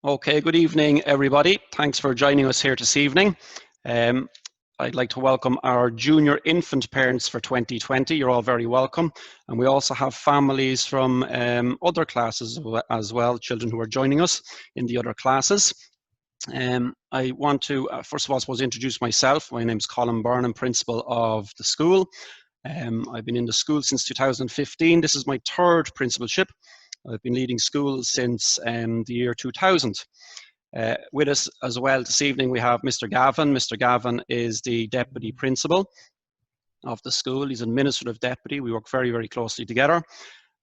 Okay, good evening, everybody. Thanks for joining us here this evening. I'd like to welcome our junior infant parents for 2020. You're all very welcome. And we also have families from other classes as well, children who are joining us in the other classes. I want to, first of all, I suppose, introduce myself. My name is Colin Byrne, I'm principal of the school. I've been in the school since 2015. This is my third principalship. I've been leading schools since the year 2000. With us as well this evening we have Mr. Gavin. Mr. Gavin is the Deputy Principal of the school. He's Administrative Deputy. We work very, very closely together.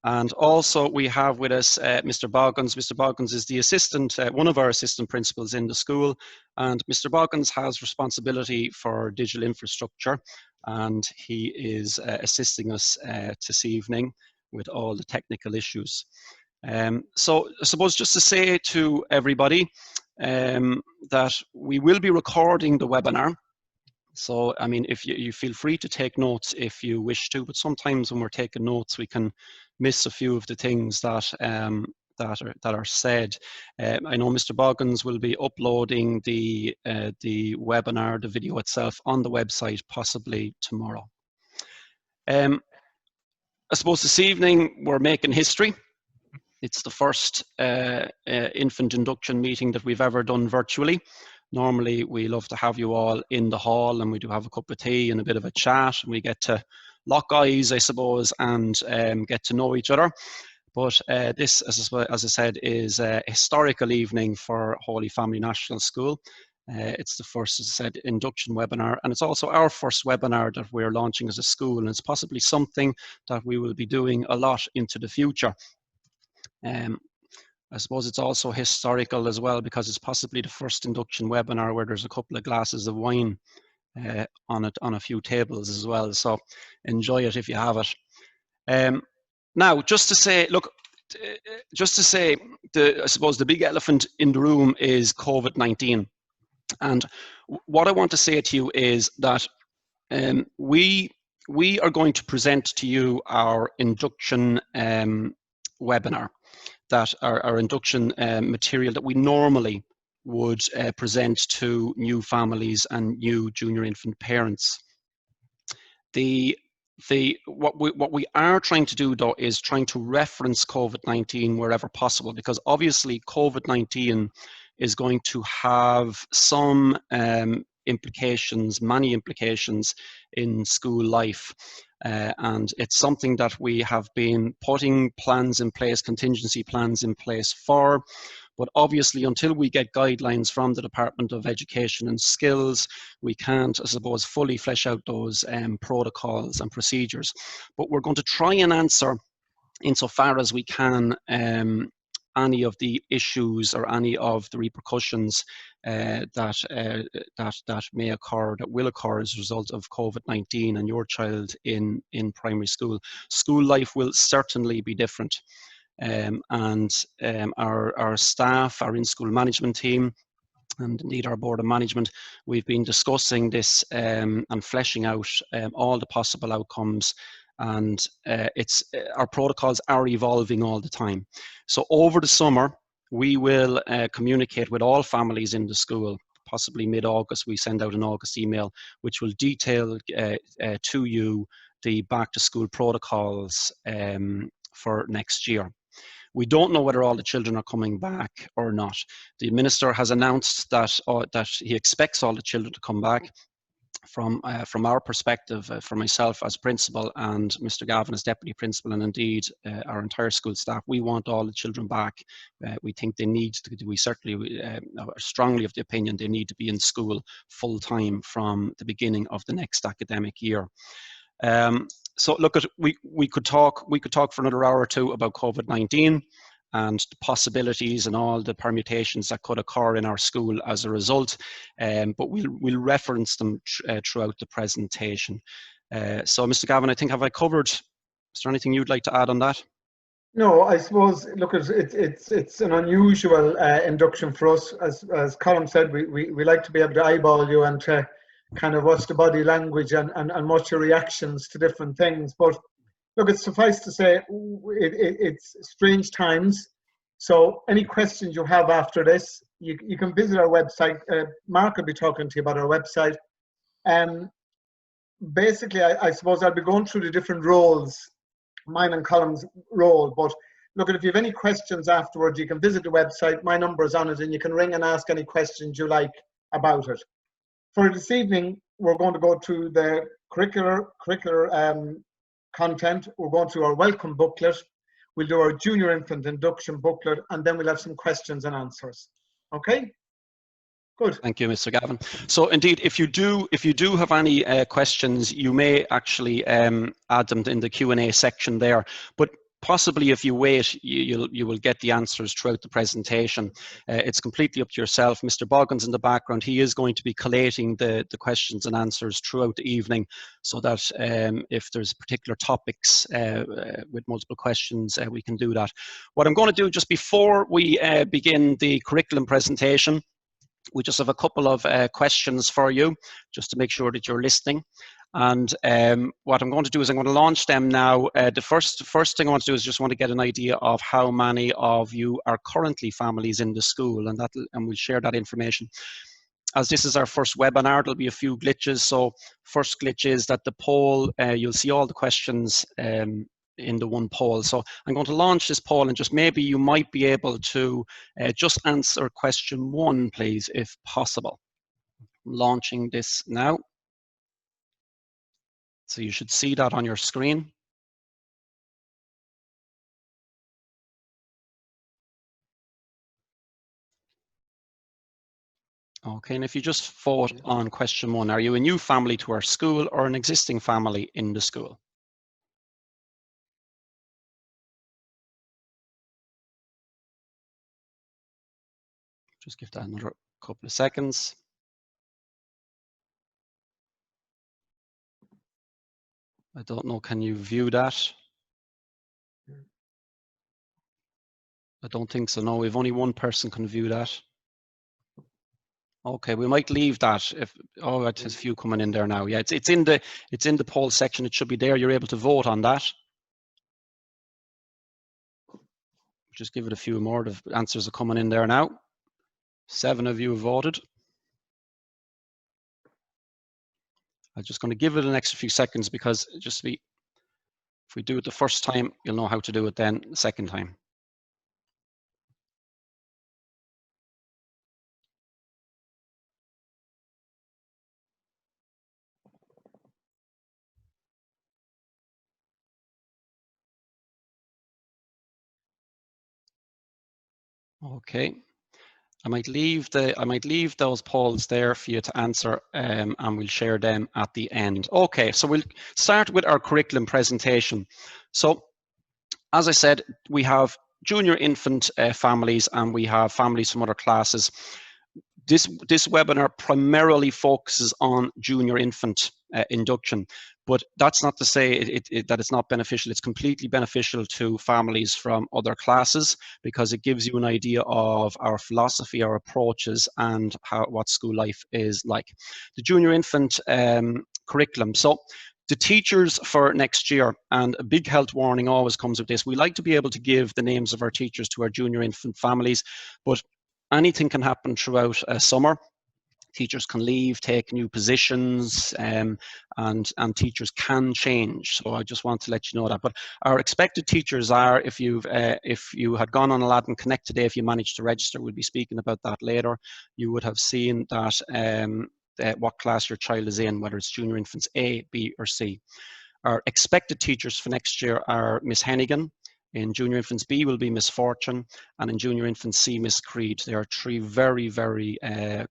And also we have with us Mr. Boggins. Mr. Boggins is the assistant, one of our assistant principals in the school. And Mr. Boggins has responsibility for digital infrastructure, and he is assisting us this evening with all the technical issues. So I suppose just to say to everybody that we will be recording the webinar. So, I mean, if you feel free to take notes if you wish to, but sometimes when we're taking notes, we can miss a few of the things that that are said. I know Mr. Boggins will be uploading the webinar, the video itself, on the website possibly tomorrow. I suppose this evening we're making history. It's the first infant induction meeting that we've ever done virtually. Normally, we love to have you all in the hall, and we do have a cup of tea and a bit of a chat, and we get to lock eyes, I suppose, and get to know each other. But this, as I said, is a historical evening for Holy Family National School. It's the first, as I said, induction webinar, and it's also our first webinar that we're launching as a school, and it's possibly something that we will be doing a lot into the future. I suppose it's also historical as well because it's possibly the first induction webinar where there's a couple of glasses of wine on a few tables as well. So enjoy it if you have it. Now, just to say, look, I suppose the big elephant in the room is COVID-19. And what I want to say to you is that we are going to present to you our induction webinar. That our induction material that we normally would present to new families and new junior infant parents. What we are trying to do though is trying to reference COVID-19 wherever possible, because obviously COVID-19 is going to have some implications, many implications in school life. And it's something that we have been putting plans in place, contingency plans in place for. But obviously, until we get guidelines from the Department of Education and Skills, we can't, I suppose, fully flesh out those protocols and procedures. But we're going to try and answer, insofar as we can, any of the issues or any of the repercussions that may occur, that will occur as a result of COVID-19 and your child in primary school. School life will certainly be different. Our staff, our in-school management team, and indeed our board of management, we've been discussing this and fleshing out all the possible outcomes. And our protocols are evolving all the time. So over the summer, we will communicate with all families in the school. Possibly mid-August, we send out an August email, which will detail to you the back-to-school protocols for next year. We don't know whether all the children are coming back or not. The minister has announced that he expects all the children to come back. From our perspective, for myself as principal and Mr. Gavin as deputy principal, and indeed our entire school staff, we want all the children back. We think they need to, we certainly are strongly of the opinion they need to be in school full time from the beginning of the next academic year. So look, we could talk for another hour or two about COVID-19 and the possibilities and all the permutations that could occur in our school as a result, but we'll reference them throughout the presentation. So, Mr. Gavin, I think, have I covered? Is there anything you'd like to add on that? No, I suppose, look, it's an unusual induction for us. As Colin said, we like to be able to eyeball you and to kind of watch the body language and watch your reactions to different things. But look, it's suffice to say, it's strange times. So any questions you have after this, you can visit our website. Mark will be talking to you about our website. Basically, I suppose I'll be going through the different roles, mine and Colm's role, but look, if you have any questions afterwards, you can visit the website. My number is on it, and you can ring and ask any questions you like about it. For this evening, we're going to go through the curricular content. We're going through our welcome booklet. We'll do our junior infant induction booklet, and then we'll have some questions and answers. Okay? Good. Thank you, Mr. Gavin. So indeed, if you do have any questions, you may actually add them in the Q&A section there. But possibly if you wait, you will get the answers throughout the presentation. It's completely up to yourself. Mr. Boggins in the background, he is going to be collating the questions and answers throughout the evening, so that if there's particular topics with multiple questions, we can do that. What I'm going to do just before we begin the curriculum presentation, we just have a couple of questions for you, just to make sure that you're listening. And what I'm going to do is I'm going to launch them now. The first thing I want to do is just want to get an idea of how many of you are currently families in the school, and we'll share that information. As this is our first webinar, there'll be a few glitches. So first glitch is that the poll, you'll see all the questions in the one poll. So I'm going to launch this poll, and just maybe you might be able to just answer question 1, please, if possible. I'm launching this now. So you should see that on your screen. Okay, and if you just vote on question 1, are you a new family to our school or an existing family in the school? Just give that another couple of seconds. I don't know, can you view that? I don't think so, no, if only one person can view that. Okay, we might leave that. If there's a few coming in there now. Yeah, it's in the poll section. It should be there. You're able to vote on that. Just give it a few more. The answers are coming in there now. 7 of you have voted. I'm just going to give it an extra few seconds, because if we do it the first time, you'll know how to do it then the second time. Okay. I might leave those polls there for you to answer, and we'll share them at the end. Okay, so we'll start with our curriculum presentation. So, as I said, we have junior infant families, and we have families from other classes. This webinar primarily focuses on junior infant induction, but that's not to say that it's not beneficial. It's completely beneficial to families from other classes, because it gives you an idea of our philosophy, our approaches, and what school life is like. The junior infant curriculum. So the teachers for next year, and a big health warning always comes with this, we like to be able to give the names of our teachers to our junior infant families, but anything can happen throughout summer. Teachers can leave, take new positions, and teachers can change. So I just want to let you know that. But our expected teachers are, if you had gone on Aladdin Connect today, if you managed to register, we'll be speaking about that later. You would have seen that what class your child is in, whether it's junior infants A, B, or C. Our expected teachers for next year are Miss Hennigan. In junior infants B will be Miss Fortune, and in junior infants C, Miss Creed. They are 3 very, very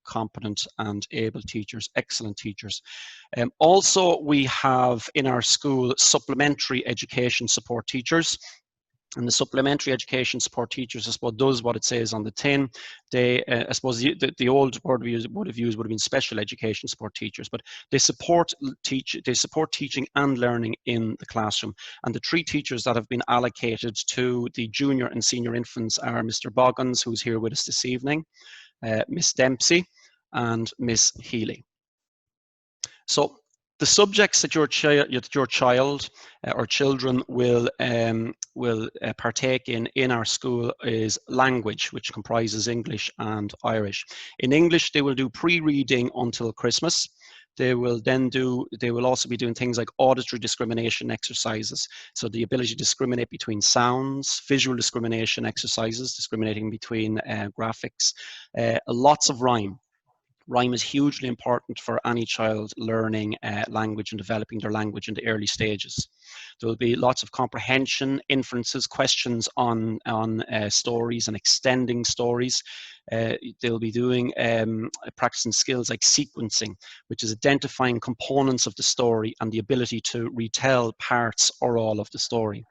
competent and able teachers, excellent teachers. Also, we have in our school supplementary education support teachers. And the supplementary education support teachers, I suppose, does what it says on the tin. They, I suppose, the old word we would have used would have been special education support teachers, but they support teaching and learning in the classroom. And the 3 teachers that have been allocated to the junior and senior infants are Mr. Boggins, who's here with us this evening, Miss Dempsey, and Miss Healy. So The subjects that your child or children will partake in our school is language, which comprises English and Irish. In English, they will do pre-reading until Christmas. They will also be doing things like auditory discrimination exercises. So the ability to discriminate between sounds, visual discrimination exercises, discriminating between graphics, lots of rhyme. Rhyme is hugely important for any child learning language and developing their language in the early stages. There will be lots of comprehension, inferences, questions on stories and extending stories. They'll be doing practicing skills like sequencing, which is identifying components of the story and the ability to retell parts or all of the story.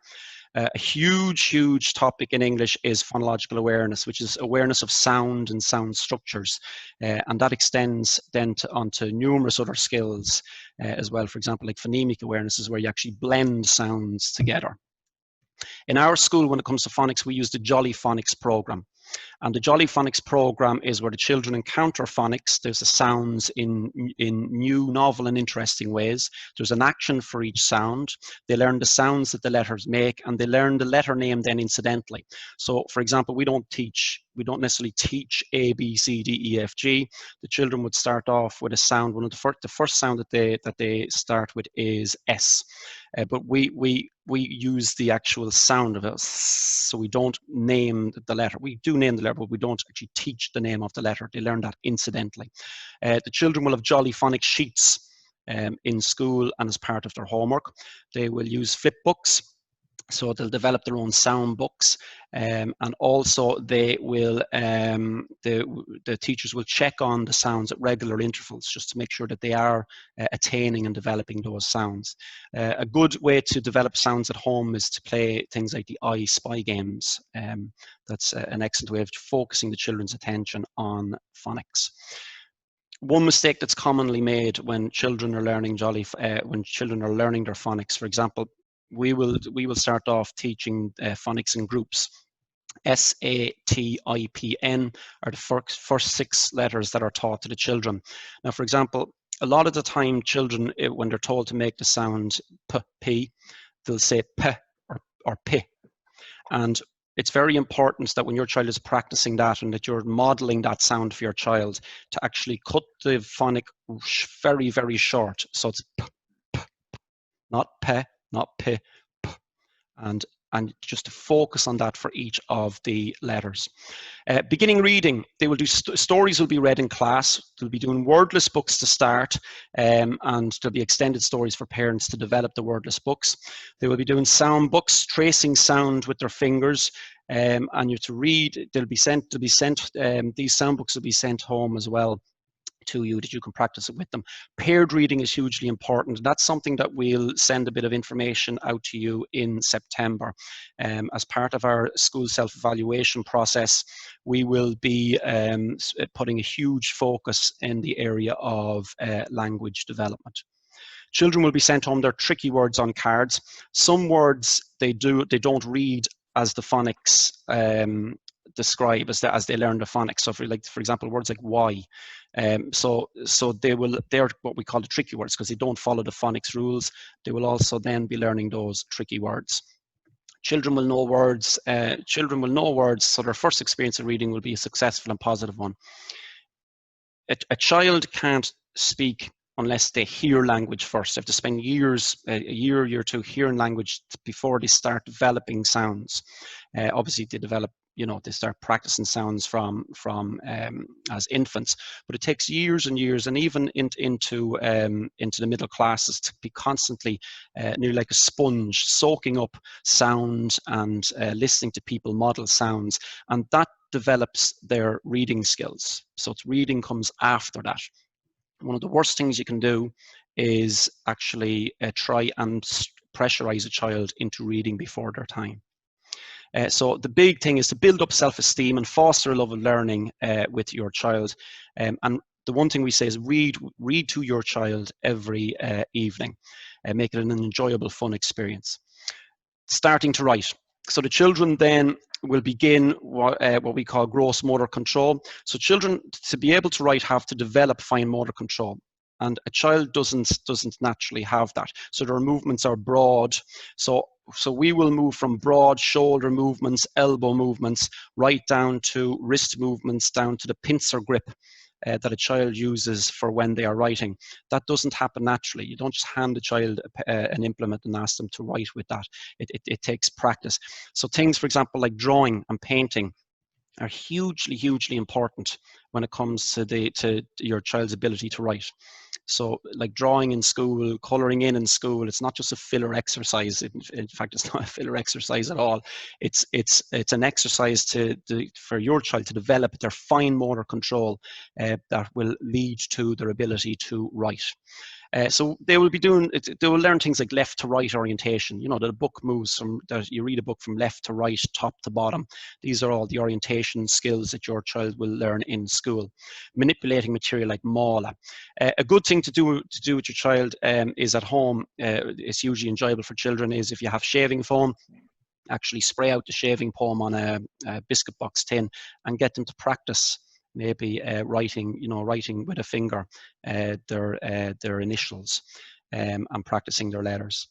A huge topic in English is phonological awareness, which is awareness of sound and sound structures. And that extends then onto numerous other skills as well. For example, like phonemic awareness is where you actually blend sounds together. In our school, when it comes to phonics, we use the Jolly Phonics program. And the Jolly Phonics program is where the children encounter phonics. There's the sounds in new, novel and interesting ways. There's an action for each sound. They learn the sounds that the letters make, and they learn the letter name then incidentally. So for example, we don't necessarily teach A, B, C, D, E, F, G. The children would start off with a sound. The first sound that they start with is S. But we use the actual sound of it, so we don't name the letter. We do name the letter, but we don't actually teach the name of the letter. They learn that incidentally. The children will have Jolly Phonics sheets in school and as part of their homework. They will use flip books. So they'll develop their own sound books, and also they will the teachers will check on the sounds at regular intervals just to make sure that they are attaining and developing those sounds. A good way to develop sounds at home is to play things like the I-Spy games. That's an excellent way of focusing the children's attention on phonics. One mistake that's commonly made when children are learning their phonics, for example, we will start off teaching phonics in groups. S.E.S.E are the first 6 letters that are taught to the children. Now, for example, a lot of the time children, when they're told to make the sound p, p, they'll say p or p. And it's very important that when your child is practicing that and that you're modeling that sound for your child, to actually cut the phonic very, very short. So it's p, p, p, not p, not p, p, and just to focus on that for each of the letters. Beginning reading, they will do stories will be read in class. They'll be doing wordless books to start, and there'll be extended stories for parents to develop the wordless books. They will be doing sound books, tracing sound with their fingers, and you have to read. These sound books will be sent home as well to you, that you can practice it with them. Paired reading is hugely important. That's something that we'll send a bit of information out to you in September. As part of our school self-evaluation process, we will be putting a huge focus in the area of language development. Children will be sent home their tricky words on cards. Some words they don't read as the phonics describe as they learn the phonics. So for example, words like Y. So they're what we call the tricky words because they don't follow the phonics rules. They will also then be learning those tricky words. Children will know words. So their first experience of reading will be a successful and positive one. A child can't speak unless they hear language first. They have to spend years, a year or two, hearing language before they start developing sounds. Obviously, they start practicing sounds from as infants, but it takes years and years, and even into the middle classes, to be constantly nearly like a sponge, soaking up sound and listening to people model sounds, and that develops their reading skills. So reading comes after that. One of the worst things you can do is actually try and pressurize a child into reading before their time. So the big thing is to build up self-esteem and foster a love of learning with your child. And the one thing we say is read to your child every evening, make it an enjoyable, fun experience. Starting to write. So the children then will begin what we call gross motor control. So children, to be able to write, have to develop fine motor control. and a child doesn't naturally have that. So their movements are broad. So we will move from broad shoulder movements, elbow movements, right down to wrist movements, down to the pincer grip that a child uses for when they are writing. That doesn't happen naturally. You don't just hand a child an implement and ask them to write with that. It takes practice. So things, for example, like drawing and painting are hugely important when it comes to your child's ability to write. So like drawing in school, coloring in school, it's not just a filler exercise. In fact, it's not a filler exercise at all. It's an exercise for your child to develop their fine motor control that will lead to their ability to write. So they will learn things like left to right orientation. You know, the book moves you read a book from left to right, top to bottom. These are all the orientation skills that your child will learn in school. Manipulating material like mala. A good thing to do with your child is at home. It's usually enjoyable for children is if you have shaving foam, actually spray out the shaving foam on a biscuit box tin and get them to practice maybe writing with a finger their initials and practicing their letters.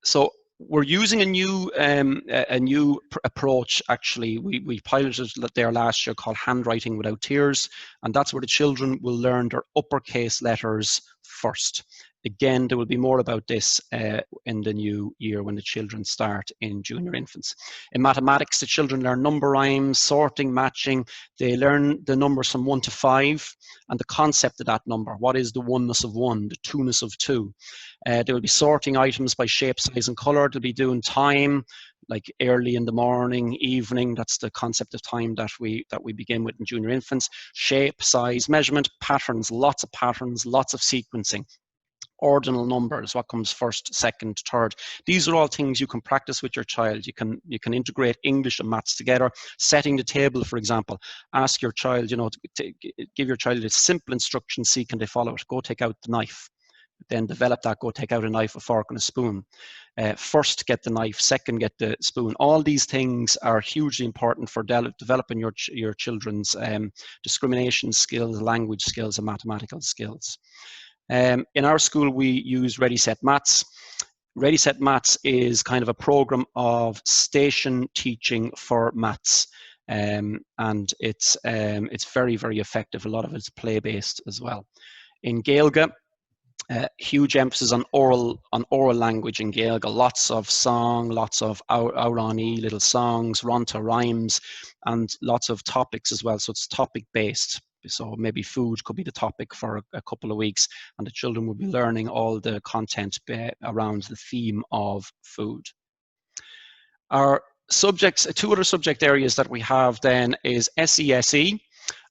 So we're using a new approach. Actually, we piloted there last year called Handwriting Without Tears, and that's where the children will learn their uppercase letters first. Again, there will be more about this in the new year when the children start in junior infants. In mathematics, the children learn number rhymes, sorting, matching. They learn the numbers from 1 to 5 and the concept of that number. What is the oneness of 1, the two-ness of 2? They will be sorting items by shape, size, and color. They'll be doing time, like early in the morning, evening. That's the concept of time that we begin with in junior infants. Shape, size, measurement, patterns, lots of sequencing. Ordinal numbers, what comes first, second, third. These are all things you can practice with your child. You can integrate English and maths together. Setting the table, for example. Ask your child, to give your child a simple instruction, see can they follow it. Go take out the knife. Then develop that, go take out a knife, a fork, and a spoon. First get the knife, second get the spoon. All these things are hugely important for developing your children's discrimination skills, language skills, and mathematical skills. In our school, we use Ready Set Maths. Ready Set Maths is kind of a program of station teaching for maths, and it's very effective. A lot of it's play based as well. In Gaeilge, huge emphasis on oral language in Gaeilge. Lots of song, lots of Aurani, little songs, Ronta rhymes, and lots of topics as well. So it's topic based. So maybe food could be the topic for a couple of weeks, and the children will be learning all the content around the theme of food. Our subjects, two other subject areas that we have then is S.E.S.E.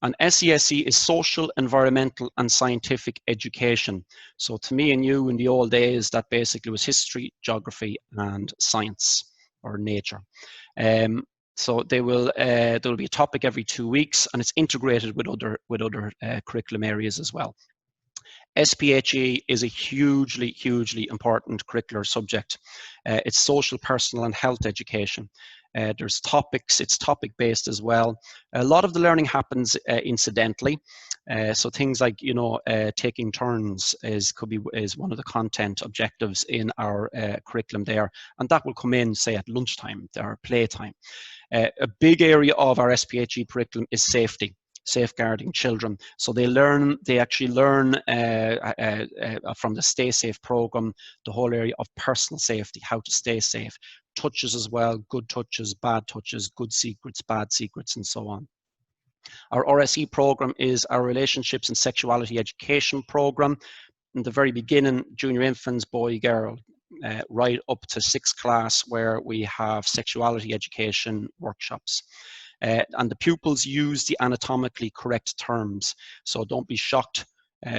And S.E.S.E. is social, environmental, and scientific education. So to me and you in the old days, that basically was history, geography, and science or nature. So there will be a topic every 2 weeks, and it's integrated with other curriculum areas as well. S.P.H.E. is a hugely important curricular subject. It's social, personal, and health education. There's topics, it's topic based as well. A lot of the learning happens incidentally. So things like, taking turns is one of the content objectives in our curriculum there. And that will come in, say, at lunchtime or playtime. A big area of our S.P.H.E. curriculum is safety. Safeguarding children. So they actually learn from the Stay Safe program, the whole area of personal safety, how to stay safe. Touches as well, good touches, bad touches, good secrets, bad secrets, and so on. Our RSE program is our Relationships and Sexuality Education program. In the very beginning, junior infants, boy, girl, right up to 6th class, where we have sexuality education workshops. And the pupils use the anatomically correct terms. So don't be shocked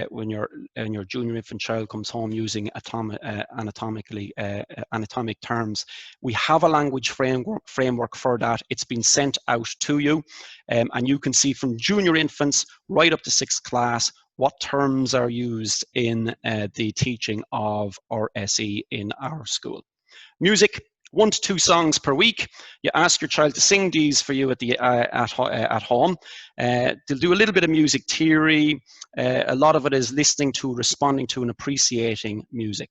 when your junior infant child comes home using anatomic terms. We have a language framework for that. It's been sent out to you, and you can see from junior infants right up to 6th class what terms are used in the teaching of RSE in our school. Music. 1 to 2 songs per week. You ask your child to sing these for you at home. They'll do a little bit of music theory. A lot of it is listening to, responding to, and appreciating music.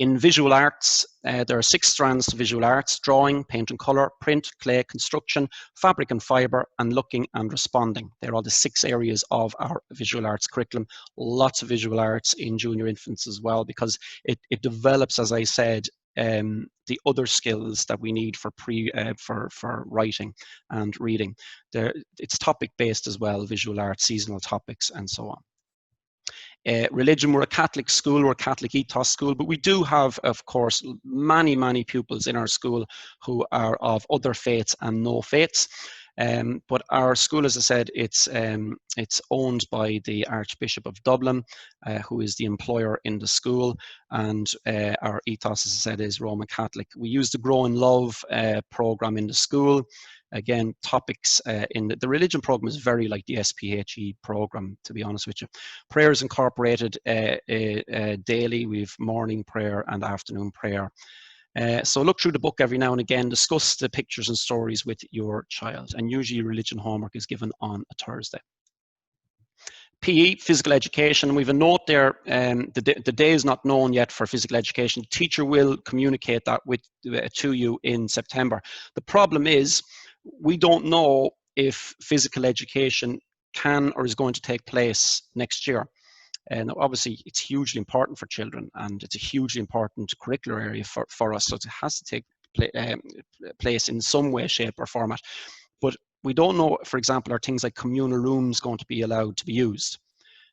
In visual arts, there are 6 strands to visual arts: drawing, paint and colour, print, clay, construction, fabric and fibre, and looking and responding. They're all the 6 areas of our visual arts curriculum. Lots of visual arts in junior infants as well, because it develops, as I said, the other skills that we need for writing and reading. It's topic based as well, visual arts, seasonal topics, and so on. Religion, we're a Catholic school, we're a Catholic ethos school, but we do have, of course, many pupils in our school who are of other faiths and no faiths. But our school, as I said, it's owned by the Archbishop of Dublin, who is the employer in the school, and our ethos, as I said, is Roman Catholic. We use the Grow in Love program in the school. Again, topics in the religion program is very like the S.P.H.E. program, to be honest with you. Prayers incorporated daily. We've morning prayer and afternoon prayer. So look through the book every now and again, discuss the pictures and stories with your child, and usually religion homework is given on a Thursday. PE, physical education, we've a note there, the day is not known yet for physical education. The teacher will communicate that to you in September. The problem is, we don't know if physical education can or is going to take place next year. And obviously it's hugely important for children, and it's a hugely important curricular area for us, so it has to take place in some way, shape or format. But we don't know, for example, are things like communal rooms going to be allowed to be used?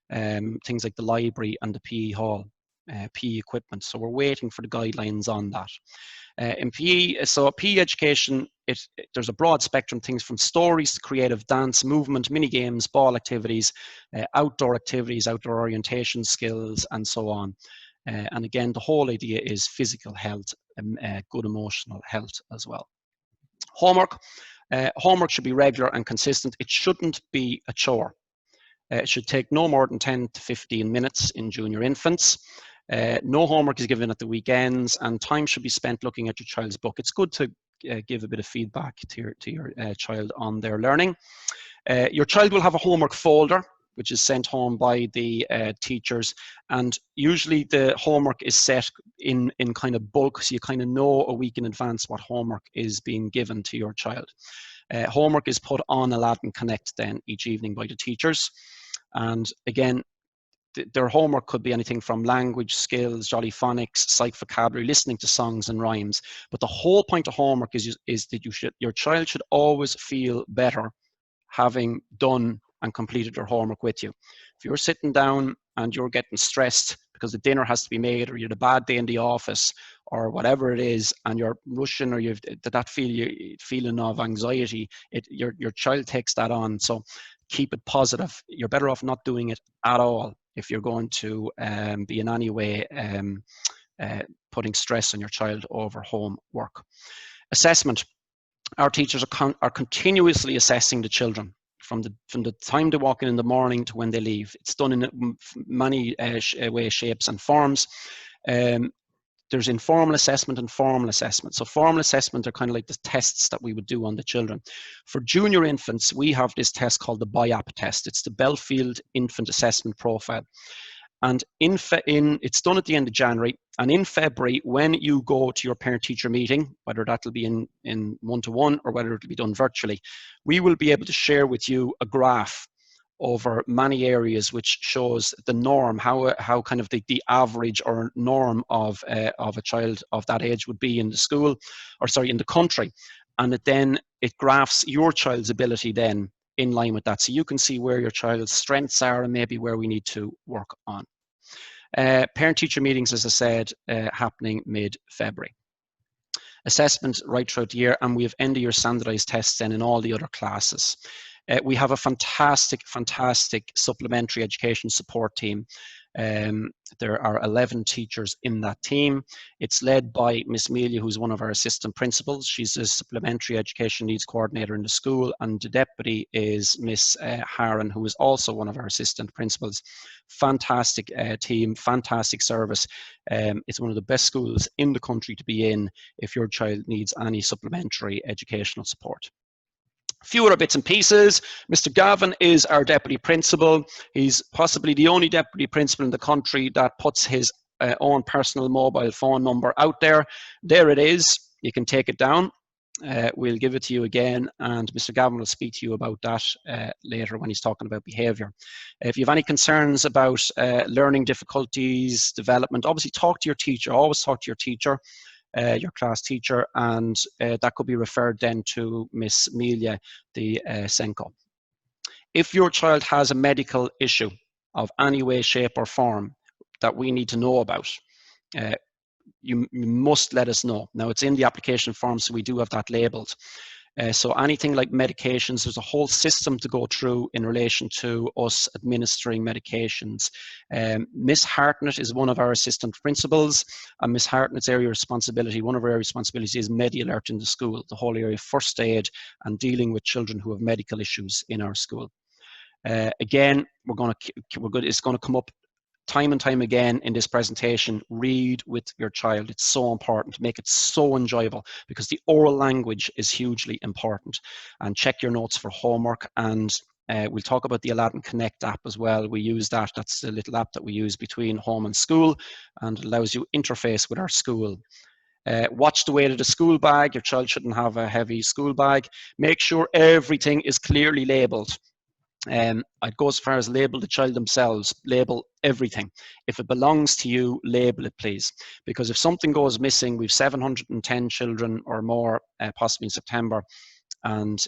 Things like the library and the PE hall, PE equipment. So we're waiting for the guidelines on that. In PE, so PE education, there's a broad spectrum, things from stories to creative dance, movement, mini games, ball activities, outdoor orientation skills, and so on. And again, the whole idea is physical health, good emotional health as well. Homework. Homework should be regular and consistent. It shouldn't be a chore. It should take no more than 10 to 15 minutes in junior infants. No homework is given at the weekends, and time should be spent looking at your child's book. It's good to give a bit of feedback to your child on their learning. Your child will have a homework folder, which is sent home by the teachers, and usually the homework is set in kind of bulk, so you kind of know a week in advance what homework is being given to your child. Homework is put on Aladdin Connect then each evening by the teachers, and again, their homework could be anything from language skills, jolly phonics, sight vocabulary, listening to songs and rhymes. But the whole point of homework is that your child should always feel better having done and completed their homework with you. If you're sitting down and you're getting stressed because the dinner has to be made, or you had a bad day in the office, or whatever it is, and you're rushing, or you've that feeling of anxiety, your child takes that on. So keep it positive. You're better off not doing it at all if you're going to be in any way putting stress on your child over homework. Assessment. Our teachers are continuously assessing the children from the time they walk in the morning to when they leave. It's done in many ways, shapes and forms. There's informal assessment and formal assessment. So formal assessment are kind of like the tests that we would do on the children. For junior infants, we have this test called the BIAP test. It's the Belfield Infant Assessment Profile. And it's done at the end of January. And in February, when you go to your parent-teacher meeting, whether that'll be in one-to-one or whether it'll be done virtually, we will be able to share with you a graph over many areas which shows the norm, how kind of the average or norm of a child of that age would be in the school, or sorry, in the country. And it graphs your child's ability then in line with that. So you can see where your child's strengths are and maybe where we need to work on. Parent-teacher meetings, as I said, happening mid-February. Assessment right throughout the year, and we have end-of-year standardized tests then in all the other classes. We have a fantastic supplementary education support team. There are 11 teachers in that team. It's led by Miss Amelia, who's one of our assistant principals. She's a supplementary education needs coordinator in the school, and the deputy is Miss Harron, who is also one of our assistant principals. Fantastic team, fantastic service. It's one of the best schools in the country to be in if your child needs any supplementary educational support. A few other bits and pieces. Mr. Gavin is our deputy principal. He's possibly the only deputy principal in the country that puts his own personal mobile phone number out there. There it is. You can take it down. We'll give it to you again, and Mr. Gavin will speak to you about that later when he's talking about behaviour. If you have any concerns about learning difficulties, development, obviously talk to your teacher. Always talk to your teacher. Your class teacher, and that could be referred then to Miss Amelia, the SENCO. If your child has a medical issue of any way, shape or form that we need to know about, you must let us know. Now, it's in the application form, so we do have that labelled. So anything like medications, there's a whole system to go through in relation to us administering medications. Miss Hartnett is one of our assistant principals, and Miss Hartnett's area of responsibility, one of her area of responsibilities is Medi-Alert in the school, the whole area of first aid and dealing with children who have medical issues in our school. Again, it's going to come up time and time again in this presentation. Read with your child. It's so important to make it so enjoyable, because the oral language is hugely important. And check your notes for homework, and we'll talk about the Aladdin Connect app as well. We use that. That's the little app that we use between home and school, and it allows you interface with our school. Watch the weight of the school bag. Your child shouldn't have a heavy school bag. Make sure everything is clearly labelled. I'd go as far as label the child themselves, label everything. If it belongs to you, label it, please. Because if something goes missing, we've 710 children or more, possibly in September, and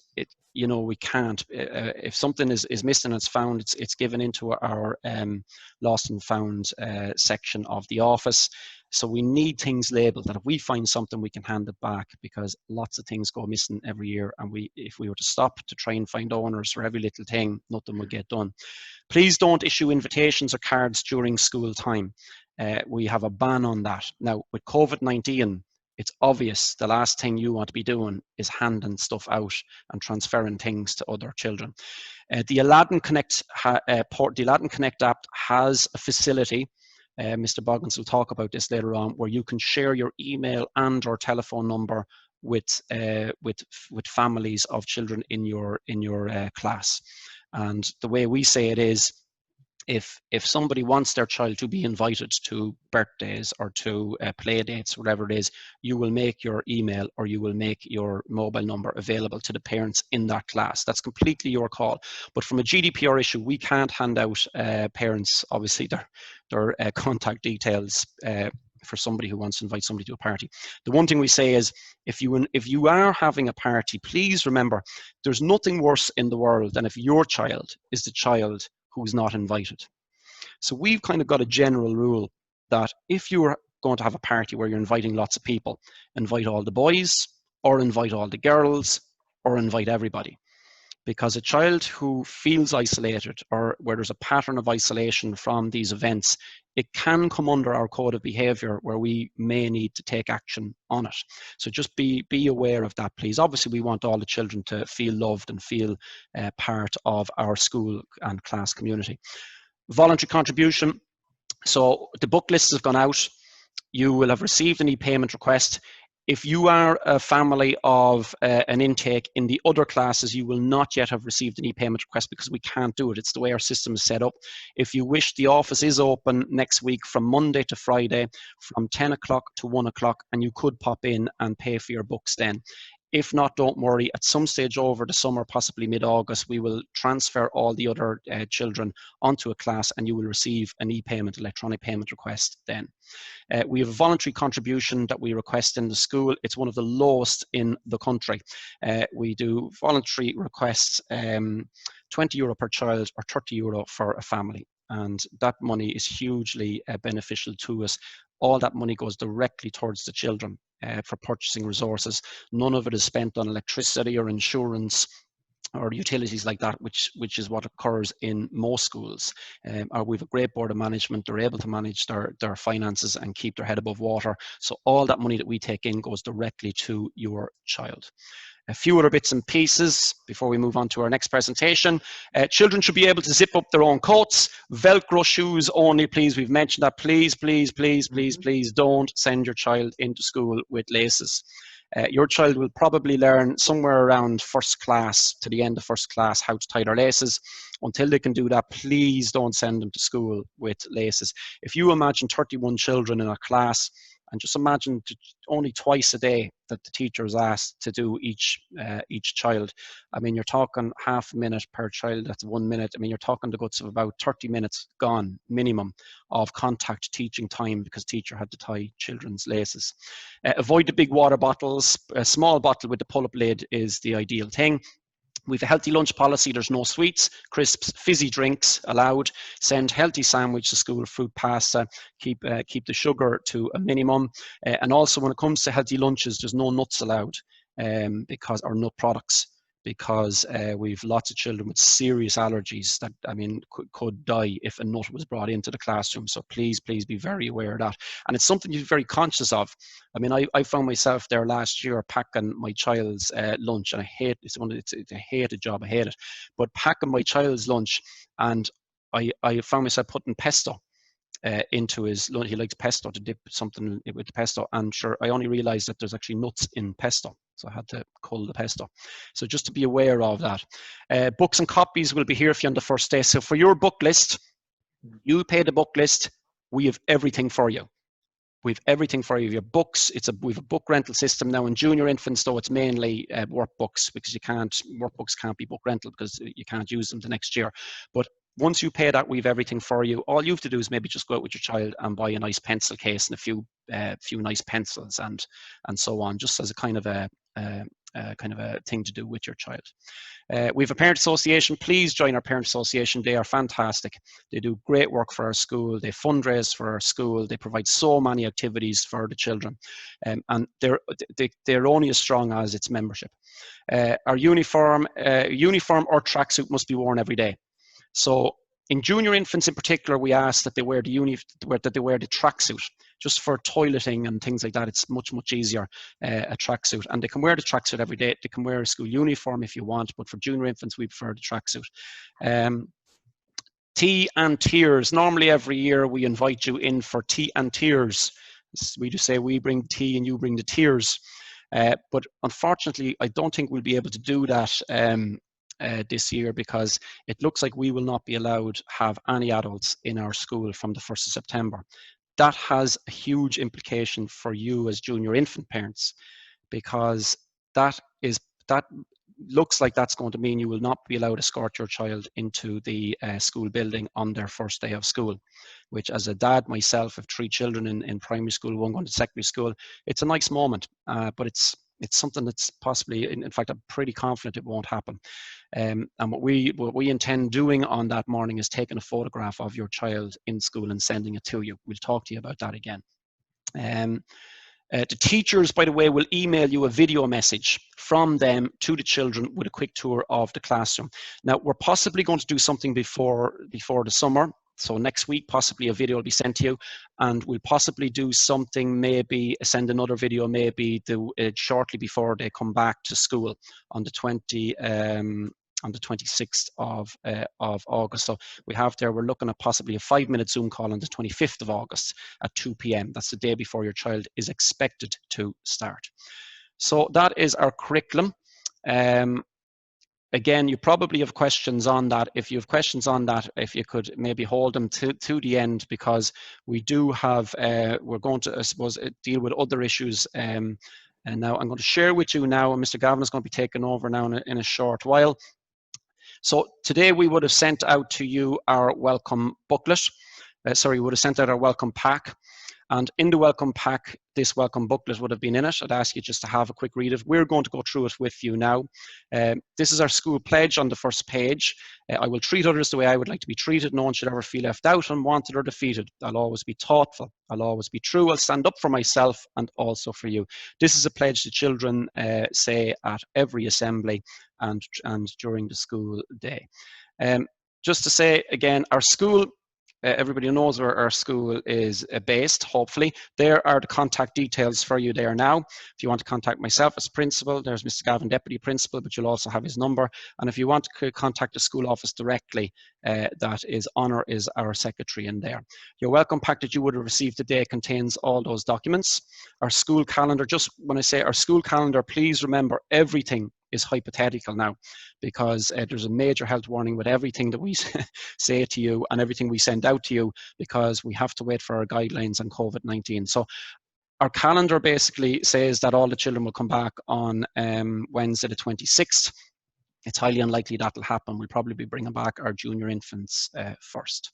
we can't. If something is missing and it's found, it's given into our lost and found section of the office. So we need things labelled, that if we find something, we can hand it back, because lots of things go missing every year, and if we were to stop to try and find owners for every little thing, nothing would get done. Please don't issue invitations or cards during school time. We have a ban on that. Now, with COVID-19, it's obvious the last thing you want to be doing is handing stuff out and transferring things to other children. The Aladdin Connect app has a facility. Mr. Boggins will talk about this later on, where you can share your email and or telephone number with families of children in your class. And the way we say it is, if somebody wants their child to be invited to birthdays or to play dates, whatever it is, you will make your email or you will make your mobile number available to the parents in that class. That's completely your call. But from a GDPR issue, we can't hand out parents, obviously, their contact details for somebody who wants to invite somebody to a party. The one thing we say is, if you are having a party, please remember, there's nothing worse in the world than if your child is the child who's not invited. So we've kind of got a general rule that if you're going to have a party where you're inviting lots of people, invite all the boys or invite all the girls or invite everybody. Because a child who feels isolated, or where there's a pattern of isolation from these events, it can come under our code of behaviour where we may need to take action on it. So just be aware of that, please. Obviously, we want all the children to feel loved and feel part of our school and class community. Voluntary contribution. So the book lists have gone out. You will have received an e-payment request. If you are a family of an intake in the other classes, you will not yet have received an e-payment request, because we can't do it. It's the way our system is set up. If you wish, the office is open next week from Monday to Friday from 10 o'clock to 1 o'clock, and you could pop in and pay for your books then. If not, don't worry. At some stage over the summer, possibly mid-August, we will transfer all the other children onto a class, and you will receive an e-payment, electronic payment request then. We have a voluntary contribution that we request in the school. It's one of the lowest in the country. We do voluntary requests, €20 per child or €30 for a family. And that money is hugely beneficial to us. All that money goes directly towards the children for purchasing resources. None of it is spent on electricity or insurance or utilities like that, which is what occurs in most schools. Or we've a great board of management, they're able to manage their finances and keep their head above water. So all that money that we take in goes directly to your child. A few other bits and pieces before we move on to our next presentation. Children should be able to zip up their own coats. Velcro shoes only, please. We've mentioned that. Please, please, please, please, please don't send your child into school with laces. Your child will probably learn somewhere around first class to the end of first class how to tie their laces. Until they can do that, please don't send them to school with laces. If you imagine 31 children in a class, and just imagine only twice a day that the teacher is asked to do each child. I mean, you're talking half a minute per child, that's 1 minute. I mean, you're talking the guts of about 30 minutes gone minimum of contact teaching time because teacher had to tie children's laces. Avoid the big water bottles. A small bottle with the pull-up lid is the ideal thing. We've a healthy lunch policy. There's no sweets, crisps, fizzy drinks allowed. Send healthy sandwich to school, fruit, pasta. Keep the sugar to a minimum. And also, when it comes to healthy lunches, there's no nuts allowed or nut products, because we've lots of children with serious allergies that, I mean, could die if a nut was brought into the classroom. So please, please be very aware of that. And it's something you're very conscious of. I mean, I found myself there last year packing my child's lunch, and I hate it's a hated job. I hate it, but packing my child's lunch, and I found myself putting pesto into his lunch. He likes pesto, to dip something with the pesto, and sure, I only realized that there's actually nuts in pesto, so I had to cull the pesto. So just to be aware of that. Books and copies will be here for you on the first day. So for your book list, you pay the book list, we have everything for you. We've everything for you. Your books, we've a book rental system now in junior infants, though it's mainly workbooks, because workbooks can't be book rental because you can't use them the next year. But once you pay that, we've everything for you. All you have to do is maybe just go out with your child and buy a nice pencil case and a few nice pencils and so on, just as a kind of a thing to do with your child. We have a parent association. Please join our parent association. They are fantastic. They do great work for our school. They fundraise for our school. They provide so many activities for the children, and they're only as strong as its membership. Our uniform or tracksuit must be worn every day. So in junior infants in particular, we ask that they wear the tracksuit, just for toileting and things like that. It's much, much easier, a tracksuit. And they can wear the tracksuit every day. They can wear a school uniform if you want, but for junior infants, we prefer the tracksuit. Tea and tears. Normally every year we invite you in for tea and tears. We just say we bring tea and you bring the tears. But unfortunately, I don't think we'll be able to do that this year, because it looks like we will not be allowed to have any adults in our school from the 1st of September. That has a huge implication for you as junior infant parents, because that looks like that's going to mean you will not be allowed to escort your child into the school building on their first day of school, which, as a dad myself of 3 children in primary school, 1 going to secondary school, it's a nice moment, but it's something that's possibly, in fact, I'm pretty confident it won't happen. And what we intend doing on that morning is taking a photograph of your child in school and sending it to you. We'll talk to you about that again. The teachers, by the way, will email you a video message from them to the children with a quick tour of the classroom. Now, we're possibly going to do something before the summer. So next week, possibly a video will be sent to you, and we'll possibly do something, maybe send another video, maybe shortly before they come back to school on the 26th of August. So we're looking at possibly a 5-minute Zoom call on the 25th of August at 2 p.m. That's the day before your child is expected to start. So that is our curriculum. Again, you probably have questions on that. If you have questions on that, if you could maybe hold them to the end, because we do have, we're going to, I suppose, deal with other issues. And now I'm going to share with you now, and Mr. Gavin is going to be taking over now in a short while. So today we would have sent out to you our welcome booklet. We would have sent out our welcome pack. And in the welcome pack, this welcome booklet would have been in it. I'd ask you just to have a quick read of it. We're going to go through it with you now. This is our school pledge on the first page. I will treat others the way I would like to be treated. No one should ever feel left out, unwanted, or defeated. I'll always be thoughtful. I'll always be true. I'll stand up for myself and also for you. This is a pledge the children say at every assembly and during the school day. Just to say again, our school, everybody knows where our school is based, hopefully. There are the contact details for you there now. If you want to contact myself as principal, there's Mr. Gavin, deputy principal, but you'll also have his number. And if you want to contact the school office directly, that is Honor is our secretary in there. Your welcome pack that you would have received today contains all those documents. Our school calendar, just when I say our school calendar, please remember everything is hypothetical now, because there's a major health warning with everything that we say to you and everything we send out to you, because we have to wait for our guidelines on COVID-19. So our calendar basically says that all the children will come back on Wednesday the 26th. It's highly unlikely that'll happen. We'll probably be bringing back our junior infants first.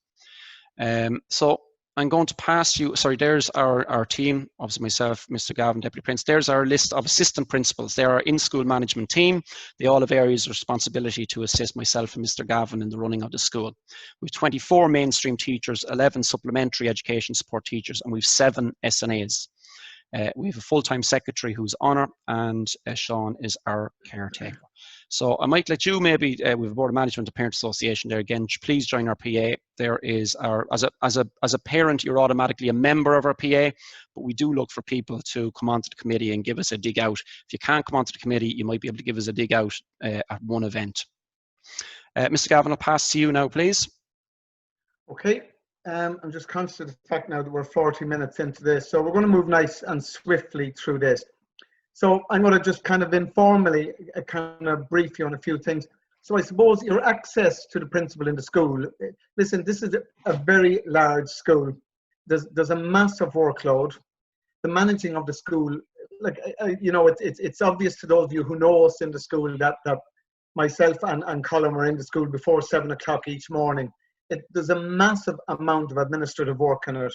So I'm going to pass you, sorry, there's our team, obviously myself, Mr. Gavin, Deputy Prince. There's our list of assistant principals. They're our in-school management team. They all have areas of responsibility to assist myself and Mr. Gavin in the running of the school. We've 24 mainstream teachers, 11 supplementary education support teachers, and we've 7 S.E.S.E. We have a full-time secretary who's Honor, and Sean is our caretaker. So I might let you maybe, we have a Board of Management of Parent Association there again, please join our PA. There is our, as a parent, you're automatically a member of our PA, but we do look for people to come onto the committee and give us a dig out. If you can't come onto the committee, you might be able to give us a dig out at one event. Mr. Gavin, I'll pass to you now, please. Okay. I'm just conscious of the fact now that we're 40 minutes into this, so we're going to move nice and swiftly through this. So I'm going to just kind of informally kind of brief you on a few things. So I suppose your access to the principal in the school, listen, this is a very large school. There's a massive workload. The managing of the school, like, you know, it's obvious to those of you who know us in the school that myself and Colin were in the school before 7 o'clock each morning. There's a massive amount of administrative work in it.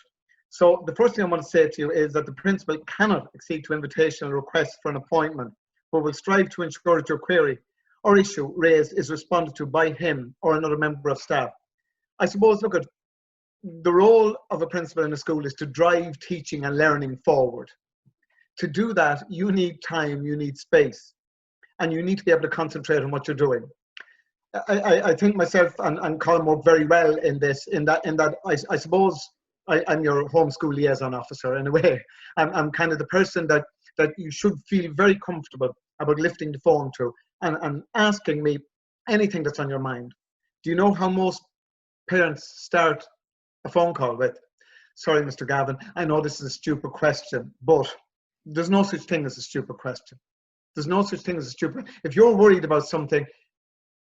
So the first thing I want to say to you is that the principal cannot accede to invitational requests for an appointment, but will strive to ensure that your query or issue raised is responded to by him or another member of staff. I suppose, look, at the role of a principal in a school is to drive teaching and learning forward. To do that, you need time, you need space, and you need to be able to concentrate on what you're doing. I think myself and Colin work very well in this, in that I suppose I'm your homeschool liaison officer in a way. I'm kind of the person that you should feel very comfortable about lifting the phone to and asking me anything that's on your mind. Do you know how most parents start a phone call with? Sorry, Mr. Gavin, I know this is a stupid question, but there's no such thing as a stupid question. There's no such thing as a stupid. If you're worried about something,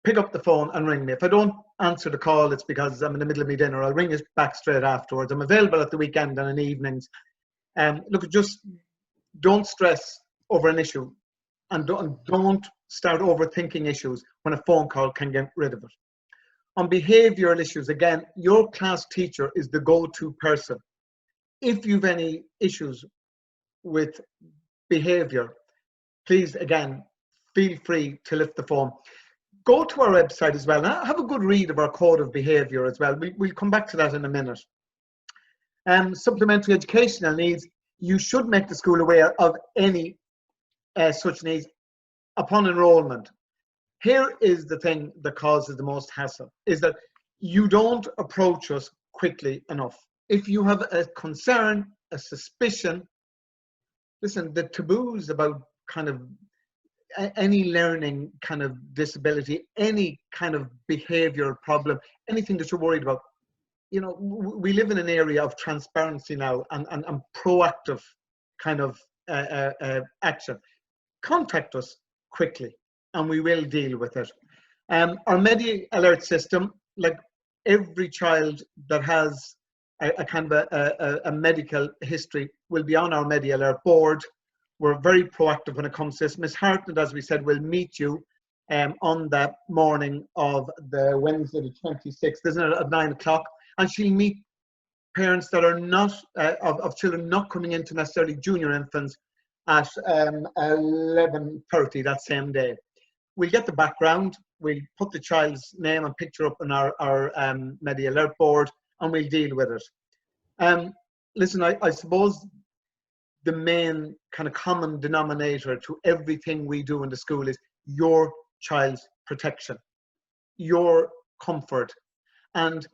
pick up the phone and ring me. If I don't answer the call, it's because I'm in the middle of my dinner. I'll ring you back straight afterwards. I'm available at the weekend and in the evenings. Look, just don't stress over an issue, and don't start overthinking issues when a phone call can get rid of it. On behavioural issues, again, your class teacher is the go-to person. If you've any issues with behaviour, please, again, feel free to lift the phone. Go to our website as well. Now, have a good read of our code of behaviour as well. We'll come back to that in a minute. Supplementary educational needs, you should make the school aware of any such needs upon enrolment. Here is the thing that causes the most hassle, is that you don't approach us quickly enough. If you have a concern, a suspicion, listen, the taboos about kind of any learning kind of disability, any kind of behavioral problem, anything that you're worried about, you know, we live in an area of transparency now and proactive kind of action. Contact us quickly and we will deal with it. Our Medi Alert system, like every child that has a kind of a medical history will be on our Medi Alert board. We're very proactive when it comes to this. Ms. Hartnett, as we said, will meet you on that morning of the Wednesday the 26th, isn't it, at 9 o'clock, and she'll meet parents that are not, of children not coming into necessarily junior infants at 11:30 that same day. We'll get the background, we'll put the child's name and picture up on our Medi Alert board, and we'll deal with it. Listen, I suppose the main kind of common denominator to everything we do in the school is your child's protection, your comfort. And,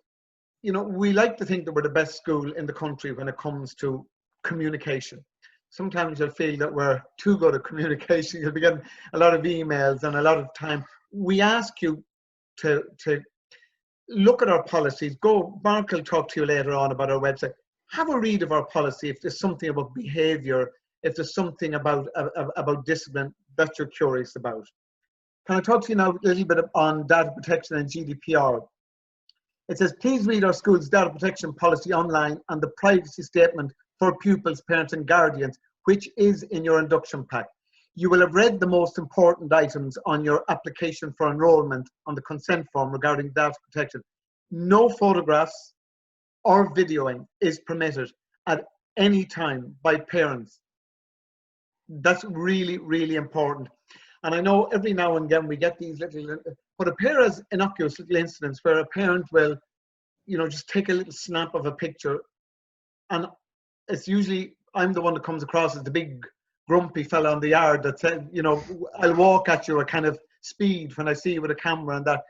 you know, we like to think that we're the best school in the country when it comes to communication. Sometimes you'll feel that we're too good at communication. You'll be getting a lot of emails and a lot of time. We ask you to look at our policies. Mark will talk to you later on about our website. Have a read of our policy if there's something about behaviour, if there's something about discipline that you're curious about. Can I talk to you now a little bit on data protection and GDPR? It says, please read our school's data protection policy online and the privacy statement for pupils, parents and guardians, which is in your induction pack. You will have read the most important items on your application for enrolment on the consent form regarding data protection. No photographs or videoing is permitted at any time by parents. That's really, really important. And I know every now and again we get these little, what appear as innocuous little incidents where a parent will, you know, just take a little snap of a picture, and it's usually I'm the one that comes across as the big grumpy fella on the yard that said, you know, I'll walk at you a kind of speed when I see you with a camera and that.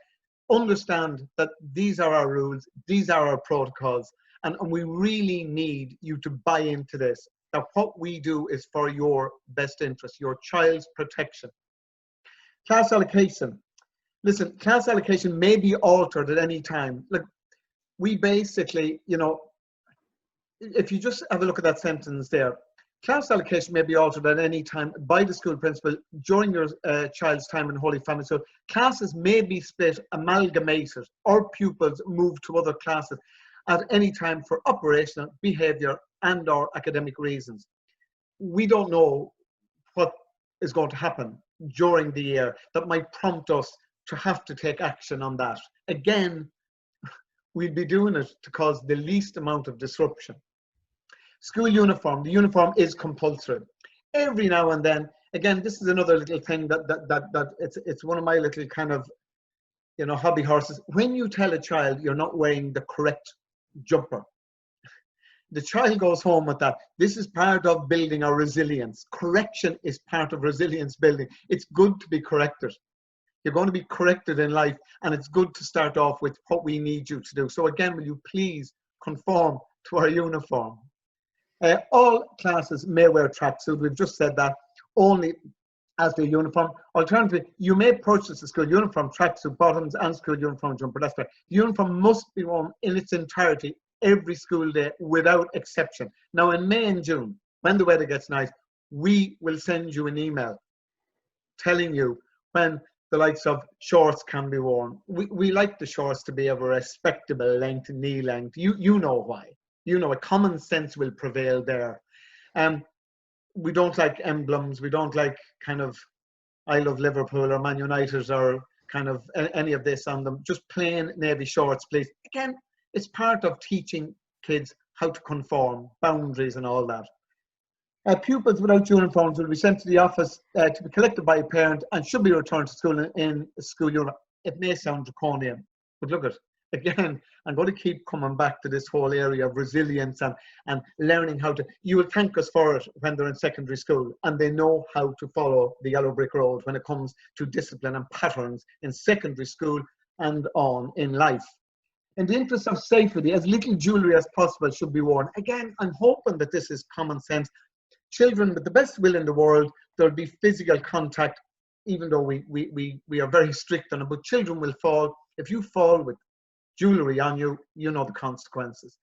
Understand that these are our rules, these are our protocols, and we really need you to buy into this, that what we do is for your best interest, your child's protection. Class allocation. Listen, class allocation may be altered at any time. Look, we basically, you know, if you just have a look at that sentence there, class allocation may be altered at any time by the school principal during your child's time in Holy Family. So classes may be split, amalgamated, or pupils moved to other classes at any time for operational, behaviour and or academic reasons. We don't know what is going to happen during the year that might prompt us to have to take action on that. Again, we'd be doing it to cause the least amount of disruption. School uniform. The uniform is compulsory. Every now and then, again, this is another little thing that it's one of my little kind of, you know, hobby horses. When you tell a child you're not wearing the correct jumper, the child goes home with that. This is part of building our resilience. Correction is part of resilience building. It's good to be corrected. You're going to be corrected in life, and it's good to start off with what we need you to do. So again, will you please conform to our uniform? All classes may wear tracksuit. We've just said that, only as their uniform. Alternatively, you may purchase a school uniform, tracksuit bottoms and school uniform jumper. That's right. The uniform must be worn in its entirety every school day without exception. Now in May and June, when the weather gets nice, we will send you an email telling you when the likes of shorts can be worn. We like the shorts to be of a respectable length, knee length. You know why. You know, a common sense will prevail there. We don't like emblems. We don't like kind of I love Liverpool or Man United or kind of any of this on them. Just plain navy shorts, please. Again, it's part of teaching kids how to conform, boundaries and all that. Pupils without uniforms will be sent to the office to be collected by a parent and should be returned to school in school uniform. It may sound draconian, but look at it. Again, I'm going to keep coming back to this whole area of resilience and learning how to, you will thank us for it when they're in secondary school and they know how to follow the yellow brick road when it comes to discipline and patterns in secondary school and on in life. In the interest of safety, as little jewellery as possible should be worn. Again, I'm hoping that this is common sense. Children, with the best will in the world, there'll be physical contact, even though we are very strict on it, but children will fall. If you fall with jewellery on you, you know the consequences.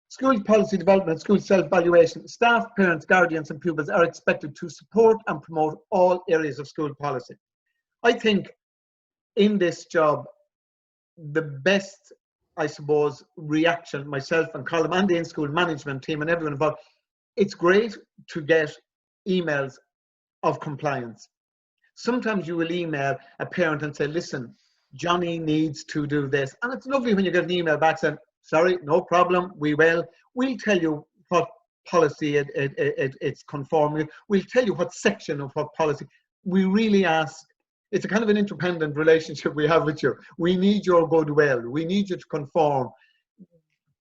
School policy development, school self-evaluation. Staff, parents, guardians and pupils are expected to support and promote all areas of school policy. I think in this job, the best, I suppose, reaction, myself and Colm and the in-school management team and everyone involved, it's great to get emails of compliance. Sometimes you will email a parent and say, listen, Johnny needs to do this. And it's lovely when you get an email back saying, sorry, no problem, we will. We'll tell you what policy it's conforming. We'll tell you what section of what policy. We really ask, it's a kind of an independent relationship we have with you. We need your goodwill. We need you to conform.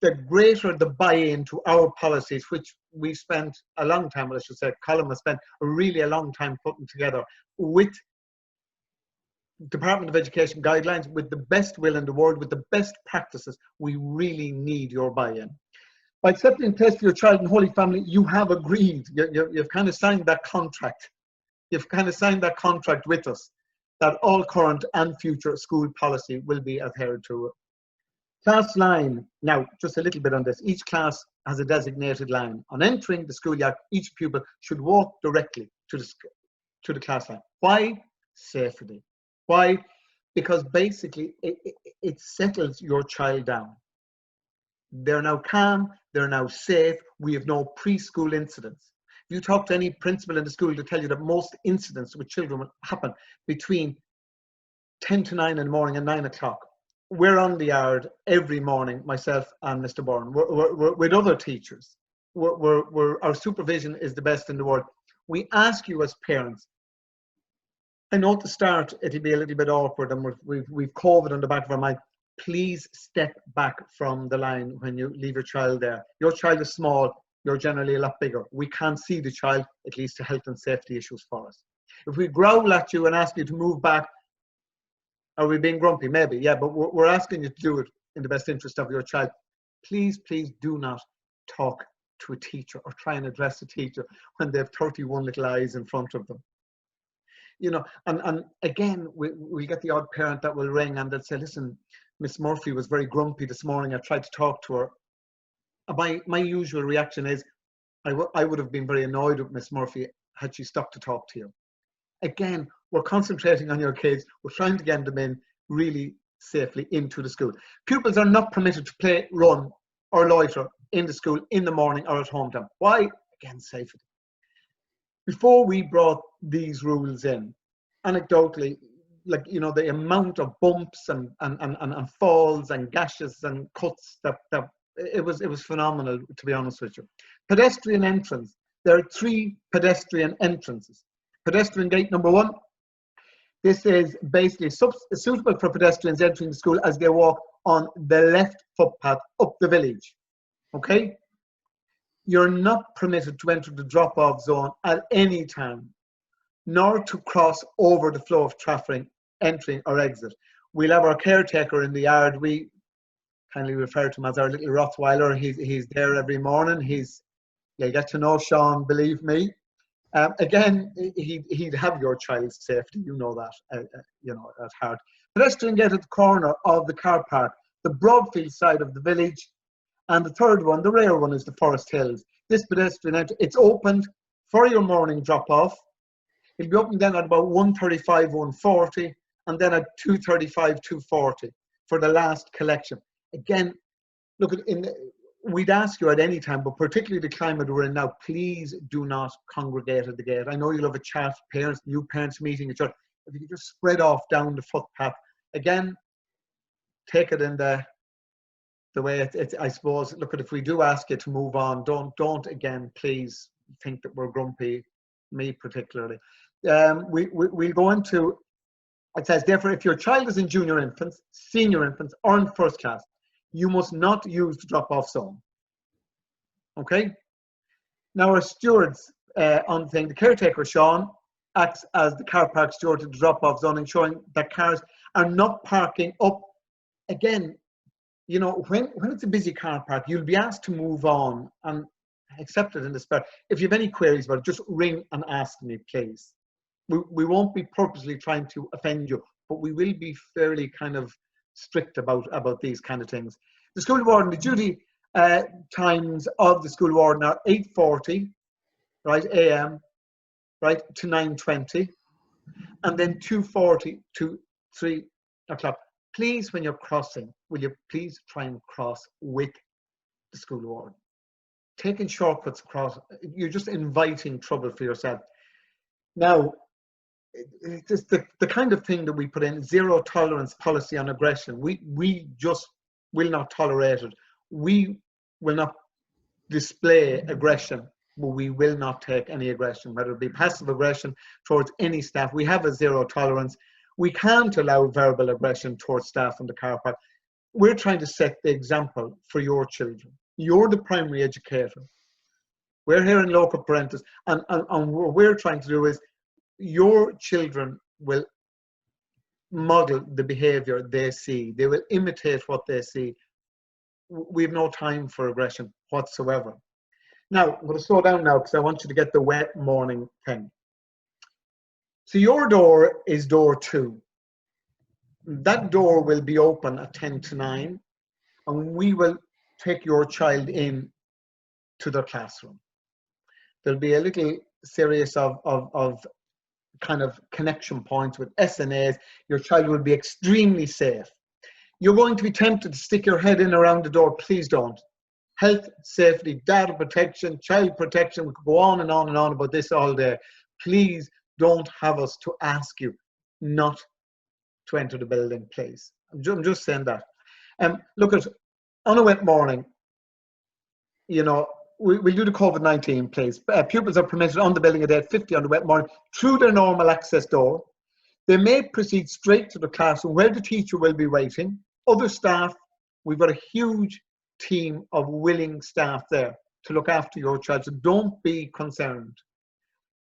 The greater the buy-in to our policies, which we spent a long time, I should say, Colin has spent a long time putting together with Department of Education guidelines, with the best will in the world, with the best practices. We really need your buy-in. By accepting tests for your child and Holy Family, you have agreed. You've kind of signed that contract. You've kind of signed that contract with us that all current and future school policy will be adhered to. Class line. Now, just a little bit on this. Each class has a designated line. On entering the schoolyard, each pupil should walk directly to the class line. Why? Safety. Why? Because basically it settles your child down. They're now calm, they're now safe, we have no preschool incidents. If you talk to any principal in the school, they'll tell you that most incidents with children will happen between 10 to 9 in the morning and 9 o'clock. We're on the yard every morning, myself and Mr. Byrne. We're with other teachers. Our supervision is the best in the world. We ask you as parents, I know at the start it'll be a little bit awkward and we've COVID on the back of our mind. Please step back from the line when you leave your child there. Your child is small, you're generally a lot bigger. We can't see the child, it leads to health and safety issues for us. If we growl at you and ask you to move back, are we being grumpy? Maybe, yeah, but we're asking you to do it in the best interest of your child. Please, please do not talk to a teacher or try and address a teacher when they have 31 little eyes in front of them. You know, and again, we get the odd parent that will ring and they'll say, listen, Miss Murphy was very grumpy this morning. I tried to talk to her. My usual reaction is, I would have been very annoyed with Miss Murphy had she stopped to talk to you. Again, we're concentrating on your kids. We're trying to get them in really safely into the school. Pupils are not permitted to play, run, or loiter in the school in the morning or at home time. Why? Again, safety. Before we brought these rules in, anecdotally, like, you know, the amount of bumps and falls and gashes and cuts that it was phenomenal, to be honest with you. Pedestrian entrance. There are 3 pedestrian entrances. Pedestrian gate number 1. This is basically suitable for pedestrians entering the school as they walk on the left footpath up the village. Okay? You're not permitted to enter the drop-off zone at any time, nor to cross over the flow of traffic entering or exit. We'll have our caretaker in the yard. We kindly refer to him as our little Rottweiler. He's there every morning. You get to know Sean, believe me. Again, he'd have your child's safety. You know that, you know, at heart. Pedestrian gate at the corner of the car park, the Broadfield side of the village, and the third one, the rare one, is the Forest Hills. This pedestrian entry, it's opened for your morning drop-off. It'll be open then at about 1:35, 1:40, and then at 2:35, 2:40 for the last collection. Again, look, we'd ask you at any time, but particularly the climate we're in now, please do not congregate at the gate. I know you'll have a chat, parents, new parents meeting each other. If you could just spread off down the footpath. Again, take it in the way it's, I suppose, look, if we do ask you to move on, don't again, please think that we're grumpy, me particularly. We'll go into, it says, therefore, if your child is in junior infants, senior infants, or in first class, you must not use the drop-off zone. Okay? Now, our stewards on the thing, the caretaker, Sean, acts as the car park steward to the drop-off zone, ensuring that cars are not parking up. Again, you know, when it's a busy car park, you'll be asked to move on and accept it in the spirit. If you have any queries about it, just ring and ask me, please. We won't be purposely trying to offend you, but we will be fairly kind of strict about these kind of things. The school warden, the duty times of the school warden are 8:40, right, a.m., right, to 9:20, and then 2:40 to 3 o'clock. Please, when you're crossing, will you please try and cross with the school warden? Taking shortcuts across, you're just inviting trouble for yourself. Now, it's the kind of thing that we put in, zero tolerance policy on aggression. We just will not tolerate it. we will not display aggression, but we will not take any aggression, whether it be passive aggression towards any staff. We have a zero tolerance. We can't allow verbal aggression towards staff in the car park. We're trying to set the example for your children. You're the primary educator. We're here in loco parentis, and what we're trying to do is your children will model the behavior they see. They will imitate what they see. We have no time for aggression whatsoever. Now, I'm going to slow down now because I want you to get the wet morning thing. So your door is door 2. That door will be open at 10 to 9, and we will take your child in to their classroom. There'll be a little series of kind of connection points with S.E.S.E. Your child will be extremely safe. You're going to be tempted to stick your head in around the door. Please don't. Health, safety, data protection, child protection. We could go on and on and on about this all day. Please don't have us to ask you not to enter the building, please. I'm just saying that. Look, on a wet morning, you know, we'll do the COVID-19, please. Pupils are permitted on the building at 8:50 on the wet morning through their normal access door. They may proceed straight to the classroom where the teacher will be waiting. Other staff, we've got a huge team of willing staff there to look after your child, so don't be concerned.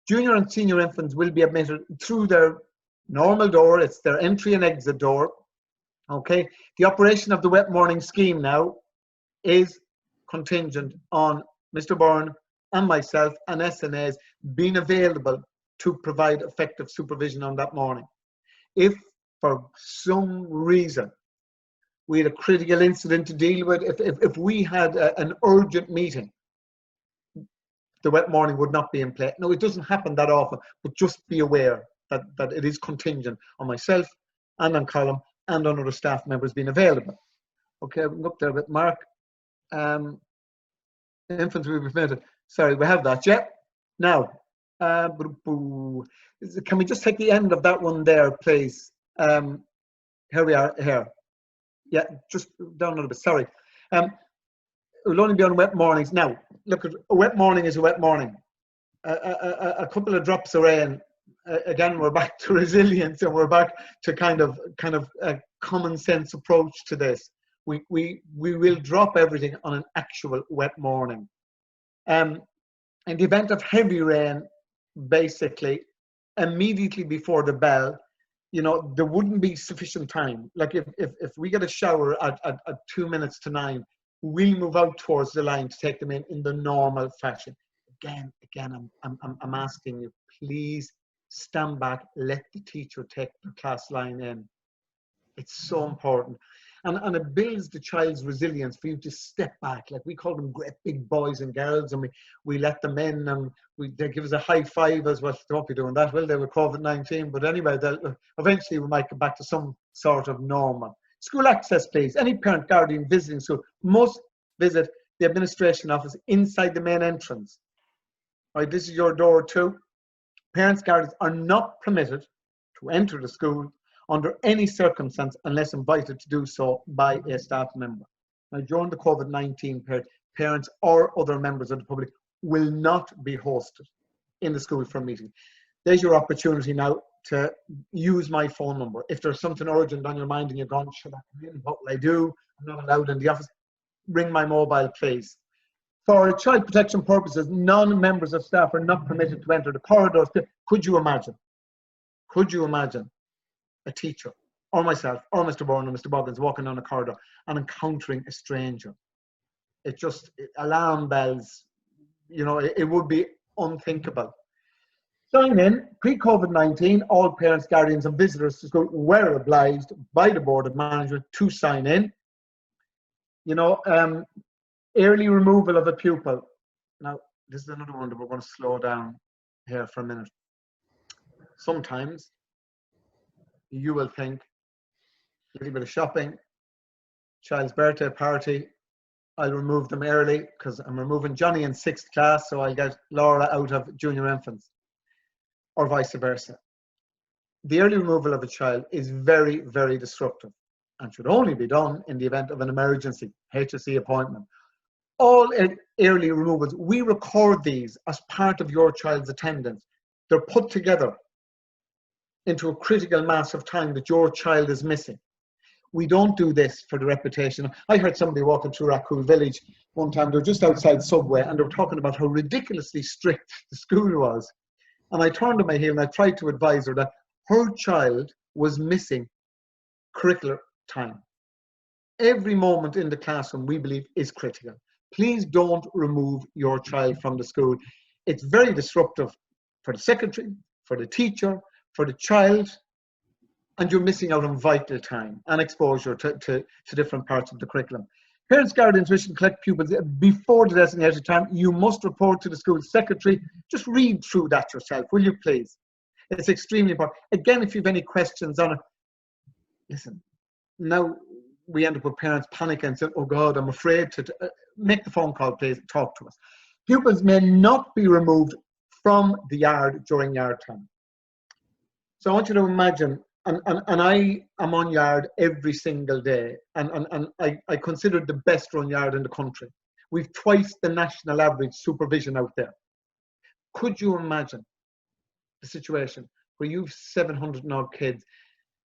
Junior and senior infants will be admitted through their normal door. It's their entry and exit door. Okay, the operation of the wet morning scheme now is contingent on Mr. Byrne and myself and S.E.S.E. being available to provide effective supervision on that morning. If for some reason we had a critical incident to deal with, if we had an urgent meeting, the wet morning would not be in play. No, it doesn't happen that often, but just be aware that it is contingent on myself and on Colm and on other staff members being available. Okay, I'm up there with Mark. Infants will be permitted. Sorry, we have that, yeah? Now, can we just take the end of that one there, please? Here we are, here. Yeah, just down a little bit, sorry. We'll only be on wet mornings. Now, look, a wet morning is a wet morning. A couple of drops of rain, again, we're back to resilience, and we're back to kind of a common sense approach to this. We will drop everything on an actual wet morning. In the event of heavy rain, basically, immediately before the bell, you know, there wouldn't be sufficient time. Like if we get a shower at 2 minutes to 9, we'll move out towards the line to take them in the normal fashion. Again, I'm asking you, please stand back, let the teacher take the class line in. It's so important. And it builds the child's resilience for you to step back. Like, we call them great big boys and girls, and we let them in, and they give us a high five as well. They won't be doing that, will they, with COVID-19? But anyway, eventually we might get back to some sort of normal. School access, please. Any parent, guardian visiting school must visit the administration office inside the main entrance. All right, this is your door too. Parents, guardians are not permitted to enter the school under any circumstance unless invited to do so by a staff member. Now, during the COVID-19 period, parents or other members of the public will not be hosted in the school for a meeting. There's your opportunity now to use my phone number. If there's something urgent on your mind and you're going, should I come in? What will I do? I'm not allowed in the office. Ring my mobile, please. For child protection purposes, non-members of staff are not permitted to enter the corridors. Could you imagine a teacher or myself or Mr. Byrne or Mr. Boggins walking down a corridor and encountering a stranger? Alarm bells, you know, it would be unthinkable. Sign in. Pre-COVID-19, all parents, guardians and visitors to school were obliged by the Board of Management to sign in. You know, early removal of a pupil. Now, this is another one that we're going to slow down here for a minute. Sometimes you will think, a little bit of shopping, child's birthday party, I'll remove them early because I'm removing Johnny in 6th class, so I'll get Laura out of junior infants, or vice versa. The early removal of a child is very, very disruptive. and should only be done in the event of an emergency, HSE appointment. All early removals, we record these as part of your child's attendance. They're put together into a critical mass of time that your child is missing. We don't do this for the reputation. I heard somebody walking through Rathcoole village one time, they were just outside Subway, and they were talking about how ridiculously strict the school was. And I turned on my heel and I tried to advise her that her child was missing curricular time. Every moment in the classroom, we believe, is critical. Please don't remove your child from the school. It's very disruptive for the secretary, for the teacher, for the child, and you're missing out on vital time and exposure to different parts of the curriculum. Parents, guardians wishing to collect pupils before the designated time, you must report to the school secretary. Just read through that yourself, will you please? It's extremely important. Again, if you have any questions on it, listen, now we end up with parents panicking and saying, oh God, I'm afraid to make the phone call, please, talk to us. Pupils may not be removed from the yard during yard time. So I want you to imagine, and I am on yard every single day, and I consider it the best run yard in the country. We've twice the national average supervision out there. Could you imagine the situation where you've 700 and odd kids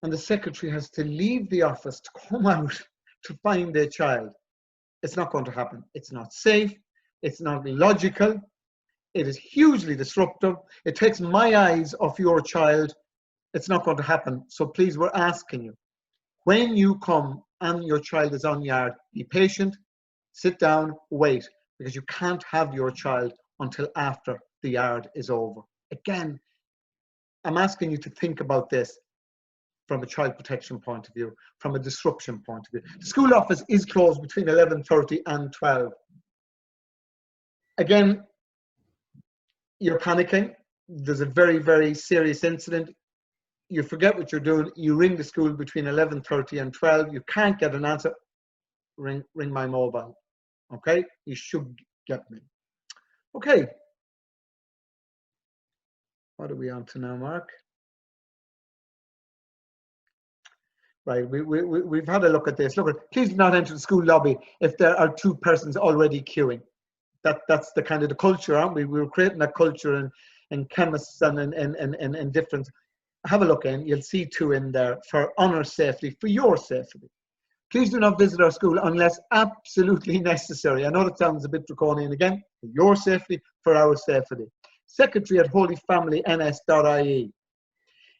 and the secretary has to leave the office to come out to find their child? It's not going to happen. It's not safe. It's not logical. It is hugely disruptive. It takes my eyes off your child. It's not going to happen. So please, we're asking you, when you come and your child is on yard, be patient, sit down, wait, because you can't have your child until after the yard is over. Again, I'm asking you to think about this from a child protection point of view, from a disruption point of view. The school office is closed between 11:30 and 12. Again, you're panicking. There's a very, very serious incident. You forget what you're doing. You ring the school between 11:30 and 12. You can't get an answer. Ring my mobile. Okay? You should get me. Okay. What are we on to now, Mark? Right, we've had a look at this. Look, please do not enter the school lobby if there are two persons already queuing. That's the kind of the culture, aren't we? We were creating that culture in chemists and in different. Have a look in. You'll see two in there for honour safety, for your safety. Please do not visit our school unless absolutely necessary. I know that sounds a bit draconian again. For your safety, for our safety. Secretary at holyfamilyns.ie.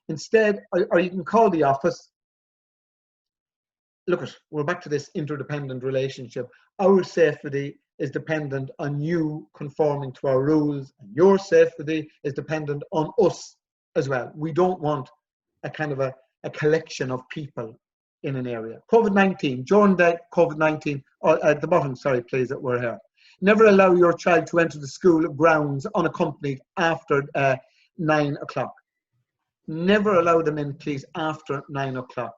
Instead, or you can call the office. Look, we're back to this interdependent relationship. Our safety is dependent on you conforming to our rules, and your safety is dependent on us as well. We don't want a kind of a collection of people in an area. COVID-19, during that COVID-19, at the bottom, sorry, please, that we're here. Never allow your child to enter the school grounds unaccompanied after 9 o'clock. Never allow them in, please, after 9 o'clock.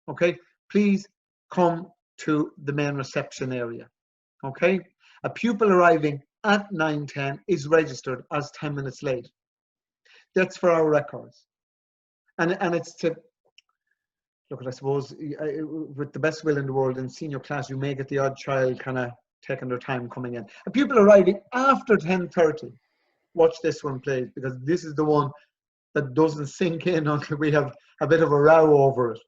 Okay, please come to the main reception area. Okay, a pupil arriving at 9:10 is registered as 10 minutes late. That's for our records, and it's to look at. I suppose with the best will in the world in senior class, you may get the odd child kind of taking their time coming in. A pupil arriving after 10:30. Watch this one, please, because this is the one that doesn't sink in until we have a bit of a row over it.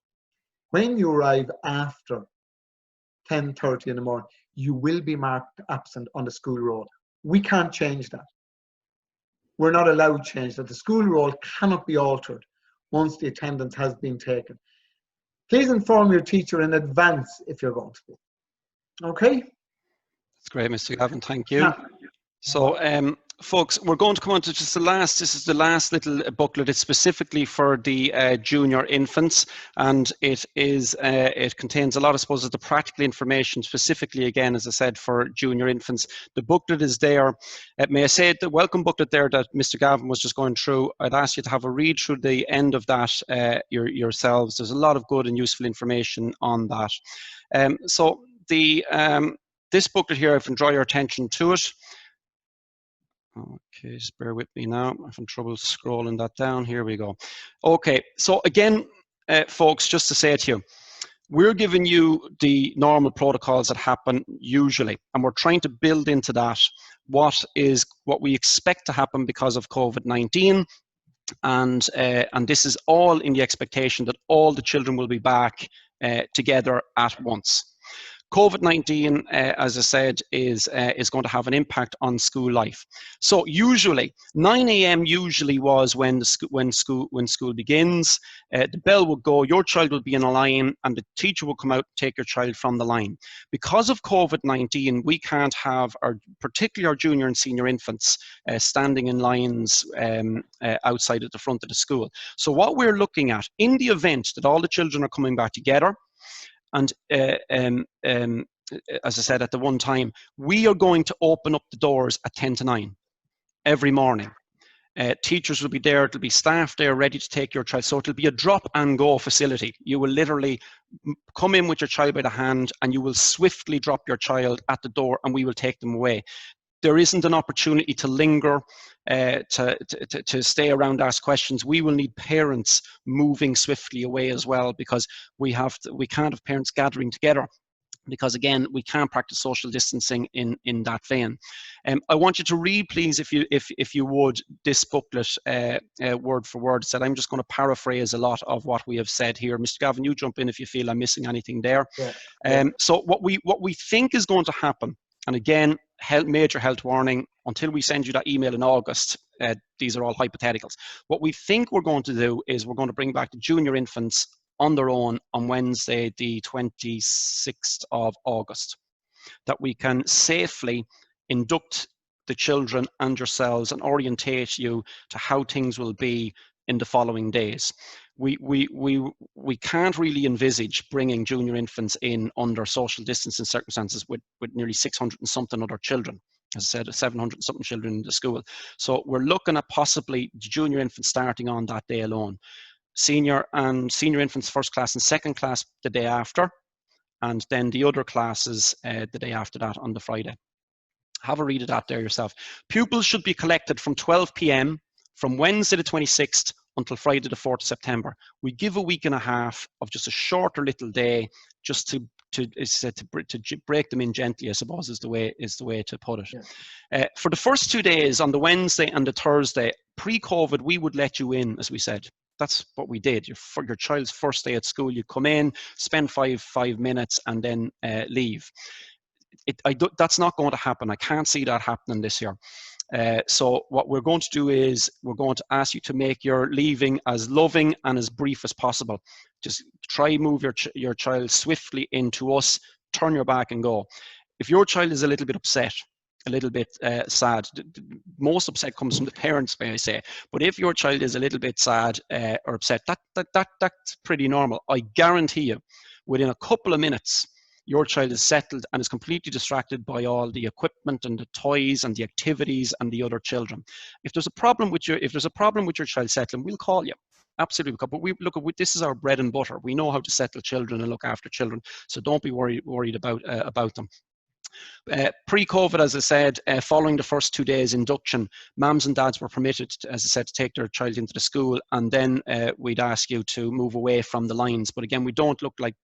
When you arrive after 10:30 in the morning, you will be marked absent on the school roll. We can't change that. We're not allowed to change that. The school roll cannot be altered once the attendance has been taken. Please inform your teacher in advance if you're going to be. Okay? That's great, Mr. Gavin. Thank you. So, folks, we're going to come on to just this is the last little booklet. It's specifically for the junior infants, and it contains a lot, I suppose, of the practical information, specifically, again, as I said, for junior infants. The booklet is there. May I say, the welcome booklet there that Mr. Gavin was just going through, I'd ask you to have a read through the end of that yourselves. There's a lot of good and useful information on that. So, this booklet here, if I can draw your attention to it. Okay, just bear with me now. I'm having trouble scrolling that down. Here we go. Okay, so again, folks, just to say to you, We're giving you the normal protocols that happen usually, and we're trying to build into that what we expect to happen because of COVID-19. And this is all in the expectation that all the children will be back together at once. COVID-19, as I said, is going to have an impact on school life. So usually, 9 a.m. usually was when school begins. The bell would go, your child will be in a line, and the teacher will come out and take your child from the line. Because of COVID-19, we can't have particularly our junior and senior infants standing in lines outside at the front of the school. So what we're looking at, in the event that all the children are coming back together, and as I said at the one time, we are going to open up the doors at 10 to 9 every morning. Teachers will be there, there'll be staff there ready to take your child. So it'll be a drop and go facility. You will literally come in with your child by the hand, and you will swiftly drop your child at the door, and we will take them away. There isn't an opportunity to linger, to stay around, ask questions. We will need parents moving swiftly away as well, because we can't have parents gathering together, because again, we can't practice social distancing in that vein. I want you to read, please, if you would, this booklet word for word. So I'm just going to paraphrase a lot of what we have said here. Mr. Gavin, you jump in if you feel I'm missing anything there. Yeah. So what we think is going to happen, and again, major health warning, until we send you that email in August, these are all hypotheticals. What we think we're going to do is we're going to bring back the junior infants on their own on Wednesday, the 26th of August, that we can safely induct the children and yourselves and orientate you to how things will be in the following days. We can't really envisage bringing junior infants in under social distancing circumstances with nearly 600 and something other children. As I said, 700 and something children in the school. So we're looking at possibly junior infants starting on that day alone. Senior infants first class and second class the day after, and then the other classes the day after that on the Friday. Have a read of that there yourself. Pupils should be collected from 12 p.m. from Wednesday the 26th until Friday the 4th of September. We give a week and a half of just a shorter little day, just to break them in gently, I suppose, is the way to put it. Yeah. For the first 2 days, on the Wednesday and the Thursday, pre-COVID, we would let you in, as we said. That's what we did. Your child's first day at school, you come in, spend five minutes, and then leave. That's not going to happen. I can't see that happening this year. So what we're going to do is we're going to ask you to make your leaving as loving and as brief as possible. Just try move your child swiftly into us, turn your back and go. If your child is a little bit upset, a little bit sad, most upset comes from the parents, may I say, but if your child is a little bit sad or upset, that's pretty normal. I guarantee you, within a couple of minutes, your child is settled and is completely distracted by all the equipment and the toys and the activities and the other children. If there's a problem with your child settling, we'll call you. Absolutely. But this is our bread and butter. We know how to settle children and look after children, so don't be worried about them. Pre-COVID, as I said, following the first 2 days induction, mums and dads were permitted, as I said, to take their child into the school, and then we'd ask you to move away from the lines. But again, it doesn't look like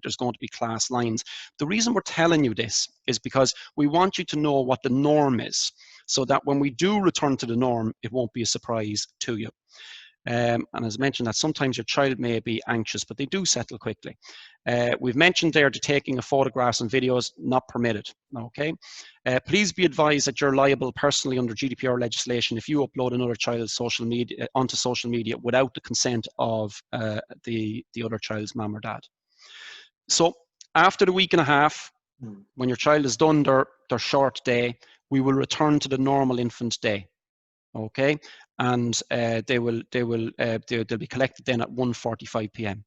there's going to be class lines. The reason we're telling you this is because we want you to know what the norm is, so that when we do return to the norm, it won't be a surprise to you. And as mentioned, that sometimes your child may be anxious, but they do settle quickly. We've mentioned there the taking of photographs and videos, not permitted. Okay. Please be advised that you're liable personally under GDPR legislation if you upload another child's onto social media without the consent of the other child's mum or dad. So after the week and a half, when your child has done their short day, we will return to the normal infant day. Okay, and they'll be collected then at 1:45 p.m.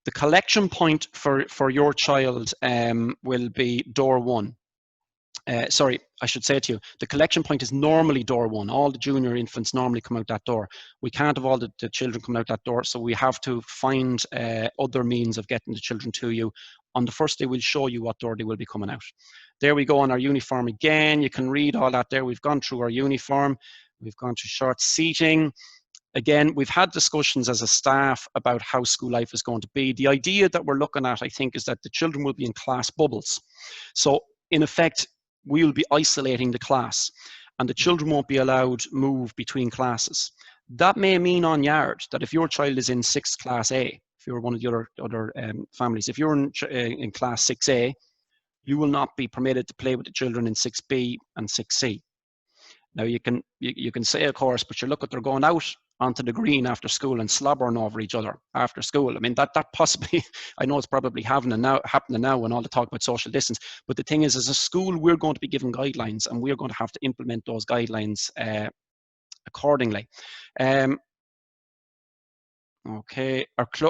The collection point for your child will be door 1. Sorry, I should say to you, the collection point is normally door 1. All the junior infants normally come out that door. We can't have all the children coming out that door, so we have to find other means of getting the children to you. On the first day, we'll show you what door they will be coming out. There we go on our uniform again. You can read all that there. We've gone through our uniform. We've gone through short seating. again, we've had discussions as a staff about how school life is going to be. The idea that we're looking at, I think, is that the children will be in class bubbles. So in effect, we'll be isolating the class and the children won't be allowed move between classes. That may mean on yard that if your child is in 6th class A, if you're one of the other families, if you're in class 6A, you will not be permitted to play with the children in 6B and 6C. Now you can say, of course, but you look at they're going out onto the green after school and slobbering over each other after school. I mean, that possibly, I know it's probably happening now when all the talk about social distance, but the thing is, as a school, we're going to be given guidelines and we're going to have to implement those guidelines accordingly. Okay,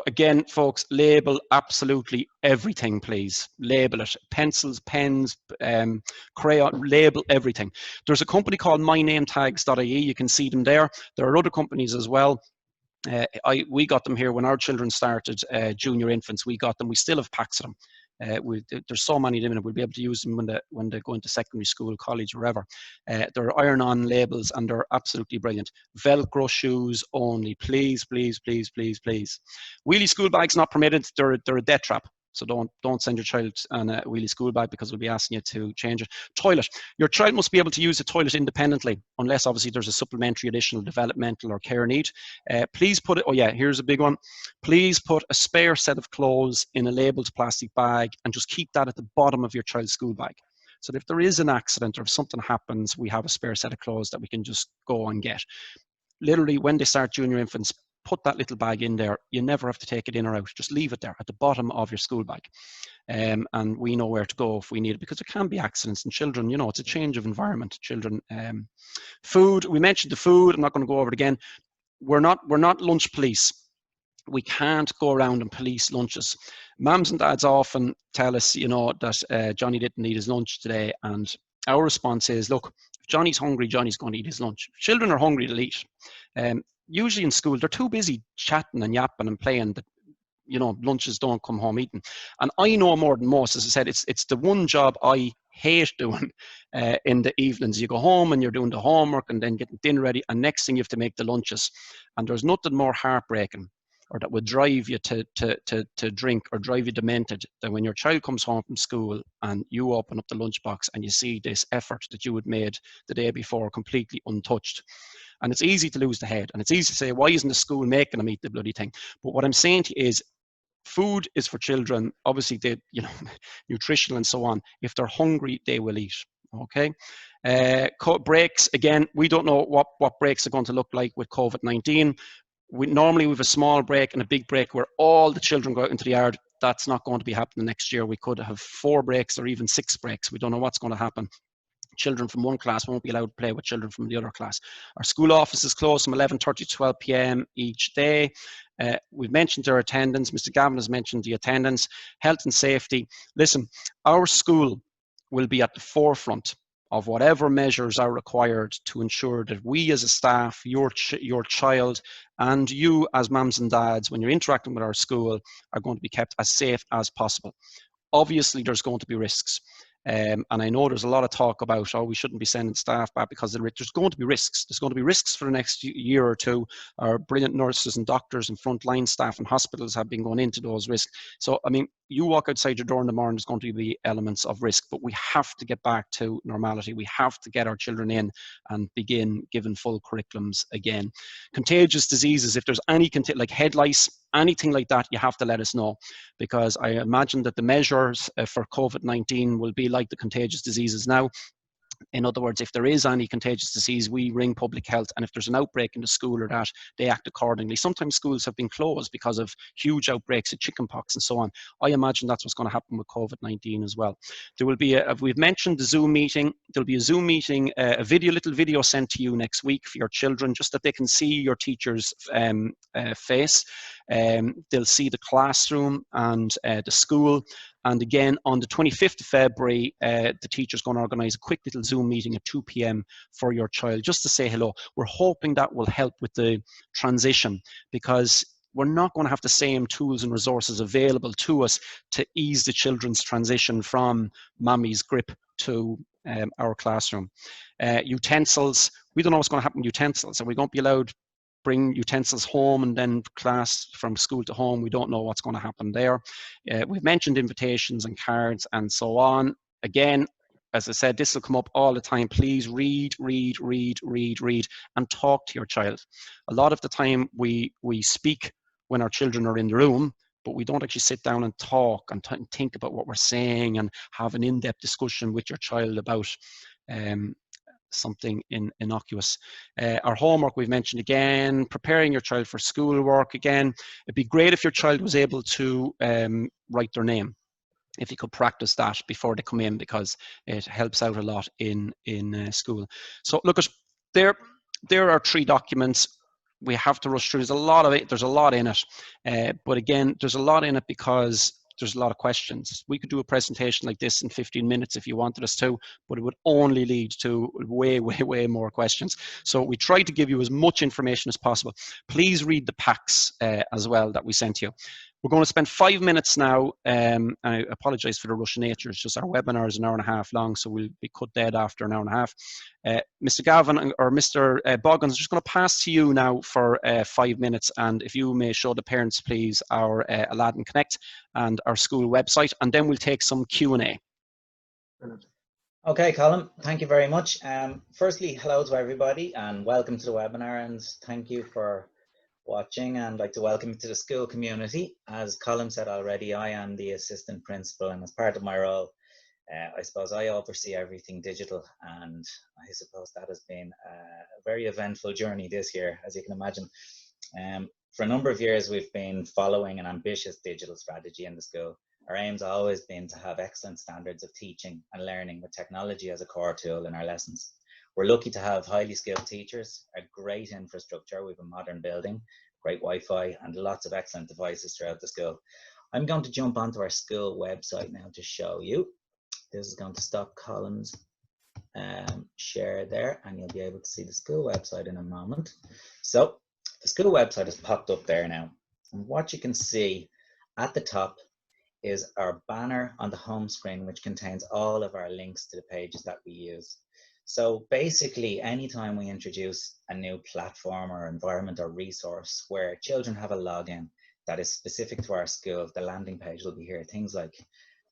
again, folks, label absolutely everything, please. Label it. Pencils, pens, crayon, label everything. There's a company called mynametags.ie. You can see them there. There are other companies as well. We got them here when our children started junior infants. We got them. We still have packs of them. There's so many of them, and we'll be able to use them when they go into secondary school, college, wherever. They're iron-on labels, and they're absolutely brilliant. Velcro shoes only, please, please, please, please, please. Wheelie school bags not permitted. They're a death trap. So don't send your child on a wheelie school bag because we'll be asking you to change it. Toilet. Your child must be able to use the toilet independently, unless obviously there's a supplementary additional developmental or care need. Please put it, oh yeah, here's a big one. Please put a spare set of clothes in a labeled plastic bag and just keep that at the bottom of your child's school bag. So that if there is an accident or if something happens, we have a spare set of clothes that we can just go and get. Literally, when they start junior infants, put that little bag in there. You never have to take it in or out. Just leave it there at the bottom of your school bag. And we know where to go if we need it, because there can be accidents and children, you know, it's a change of environment. Children, food, we mentioned the food. I'm not going to go over it again. We're not lunch police. We can't go around and police lunches. Mums and dads often tell us, you know, that Johnny didn't eat his lunch today. And our response is, look, if Johnny's hungry, Johnny's going to eat his lunch. If children are hungry, they'll eat. Usually in school, they're too busy chatting and yapping and playing that, you know, lunches don't come home eating. And I know more than most. As I said, it's the one job I hate doing in the evenings. You go home and you're doing the homework and then getting dinner ready, and next thing you have to make the lunches. And there's nothing more heartbreaking, or that would drive you to drink or drive you demented, than when your child comes home from school and you open up the lunchbox and you see this effort that you had made the day before completely untouched. And it's easy to lose the head, and it's easy to say, why isn't the school making them eat the bloody thing? But what I'm saying to you is, food is for children. Obviously, they, you know, nutritional and so on. If they're hungry, they will eat. Okay. Breaks, again, we don't know what breaks are going to look like with COVID-19. Normally we have a small break and a big break where all the children go out into the yard. That's not going to be happening next year. We could have 4 breaks or even 6 breaks. We don't know what's going to happen. Children from one class won't be allowed to play with children from the other class. Our school office is closed from 11:30 to 12 p.m. each day. We've mentioned our attendance. Mr. Gavin has mentioned the attendance. Health and safety. Listen, our school will be at the forefront of whatever measures are required to ensure that we as a staff, your child, and you as mums and dads, when you're interacting with our school, are going to be kept as safe as possible. Obviously, there's going to be risks. And I know there's a lot of talk about, oh, we shouldn't be sending staff back because there's going to be risks. There's going to be risks for the next year or two. Our brilliant nurses and doctors and frontline staff and hospitals have been going into those risks. So, I mean, you walk outside your door in the morning, there's going to be elements of risk, but we have to get back to normality. We have to get our children in and begin giving full curriculums again. Contagious diseases, if there's any, like head lice, anything like that, you have to let us know, because I imagine that the measures for COVID-19 will be like the contagious diseases now. In other words, if there is any contagious disease, we ring public health, and if there's an outbreak in the school or that, they act accordingly. Sometimes schools have been closed because of huge outbreaks of chickenpox and so on. I imagine that's what's going to happen with COVID-19 as well. There will be we've mentioned the Zoom meeting. There'll be a Zoom meeting, a little video sent to you next week for your children, just that they can see your teacher's face. They'll see the classroom and the school. And again, on the 25th of February, the teacher's going to organise a quick little Zoom meeting at 2 p.m. for your child, just to say hello. We're hoping that will help with the transition, because we're not going to have the same tools and resources available to us to ease the children's transition from mommy's grip to our classroom. Utensils, we don't know what's going to happen with utensils, and we won't be allowed bring utensils home and then class from school to home. We don't know what's going to happen there. We've mentioned invitations and cards and so on. Again, as I said, this will come up all the time. Please read, and talk to your child. A lot of the time we speak when our children are in the room, but we don't actually sit down and talk and think about what we're saying and have an in-depth discussion with your child about something innocuous. Our homework we've mentioned again, preparing your child for schoolwork. Again, it'd be great if your child was able to write their name, if you could practice that before they come in, because it helps out a lot in school. So look, there are 3 documents. We have to rush through. There's a lot of it. There's a lot in it. But again, there's a lot in it because there's a lot of questions. We could do a presentation like this in 15 minutes if you wanted us to, but it would only lead to way more questions. So we try to give you as much information as possible. Please read the packs as well that we sent you. We're going to spend 5 minutes now. I apologize for the rush of nature. It's just our webinar is an hour and a half long, so we'll be cut dead after an hour and a half. Mr. Gavin or Mr. Boggins, I'm just going to pass to you now for 5 minutes, and if you may show the parents, please, our Aladdin Connect and our school website, and then we'll take some Q&A. Okay, Colin, thank you very much. Firstly, hello to everybody and welcome to the webinar, and thank you for watching, and I'd like to welcome you to the school community. As Colin said already, I am the assistant principal, and as part of my role, I suppose I oversee everything digital, and I suppose that has been a very eventful journey this year, as you can imagine. For a number of years, we've been following an ambitious digital strategy in the school. Our aim's always been to have excellent standards of teaching and learning with technology as a core tool in our lessons. We're lucky to have highly skilled teachers, a great infrastructure, we have a modern building, great Wi-Fi, and lots of excellent devices throughout the school. I'm going to jump onto our school website now to show you. This is going to stop Colin's share there, and you'll be able to see the school website in a moment. So the school website has popped up there now. And what you can see at the top is our banner on the home screen, which contains all of our links to the pages that we use. So basically, anytime we introduce a new platform or environment or resource where children have a login that is specific to our school, the landing page will be here. Things like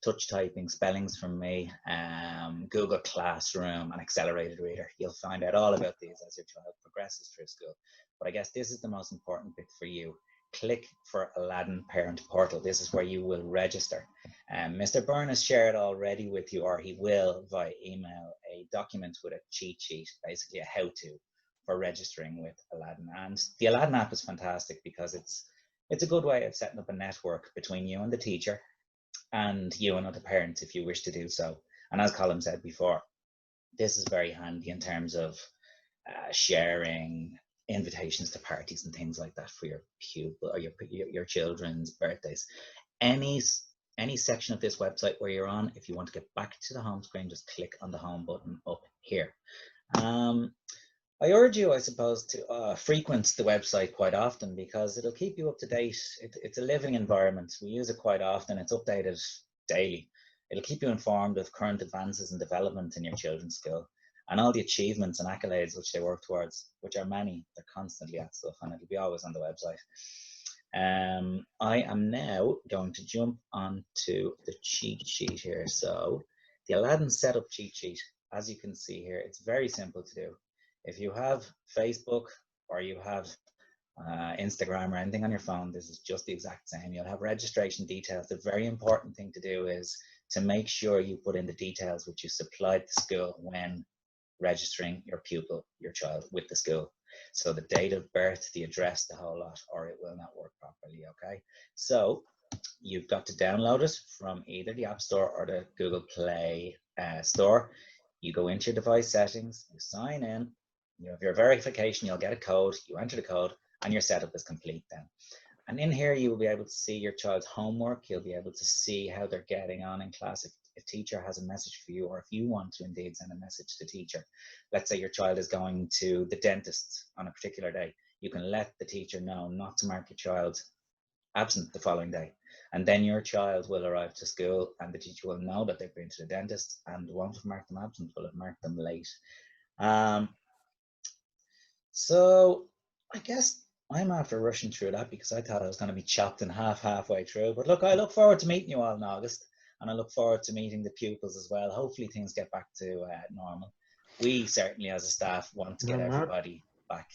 touch typing, spellings from me, Google Classroom, and accelerated reader. You'll find out all about these as your child progresses through school. But I guess this is the most important bit for you. Click for Aladdin Parent Portal. This is where you will register. Mr. Byrne has shared already with you, or he will via email, a document with a cheat sheet, basically a how-to for registering with Aladdin. And the Aladdin app is fantastic because it's a good way of setting up a network between you and the teacher, and you and other parents if you wish to do so. And as Colin said before, this is very handy in terms of sharing invitations to parties and things like that for your pupil or your children's birthdays. Any section of this website where you're on, if you want to get back to the home screen, just click on the home button up here. I urge you, I suppose, to frequent the website quite often because it'll keep you up to date. It's a living environment. We use it quite often. It's updated daily. It'll keep you informed of current advances and development in your children's school and all the achievements and accolades which they work towards, which are many. They're constantly at stuff, and it'll be always on the website. I am now going to jump onto the cheat sheet here. So the Aladdin setup cheat sheet, as you can see here, it's very simple to do. If you have Facebook or you have Instagram or anything on your phone, this is just the exact same. You'll have registration details. The very important thing to do is to make sure you put in the details which you supplied the school when registering your pupil, your child, with the school. So the date of birth, the address, the whole lot, or it will not work properly, okay? So you've got to download it from either the App Store or the Google Play Store. You go into your device settings, you sign in, you have your verification, you'll get a code, you enter the code, and your setup is complete then. And in here, you will be able to see your child's homework. You'll be able to see how they're getting on in class. If teacher has a message for you, or if you want to indeed send a message to teacher. Let's say your child is going to the dentist on a particular day. You can let the teacher know not to mark your child absent the following day. And then your child will arrive to school and the teacher will know that they've been to the dentist and won't have marked them absent, will have marked them late. So I guess I'm after rushing through that because I thought I was going to be chopped in half halfway through. But look, I look forward to meeting you all in August, and I look forward to meeting the pupils as well. Hopefully things get back to normal. We certainly as a staff want to get everybody back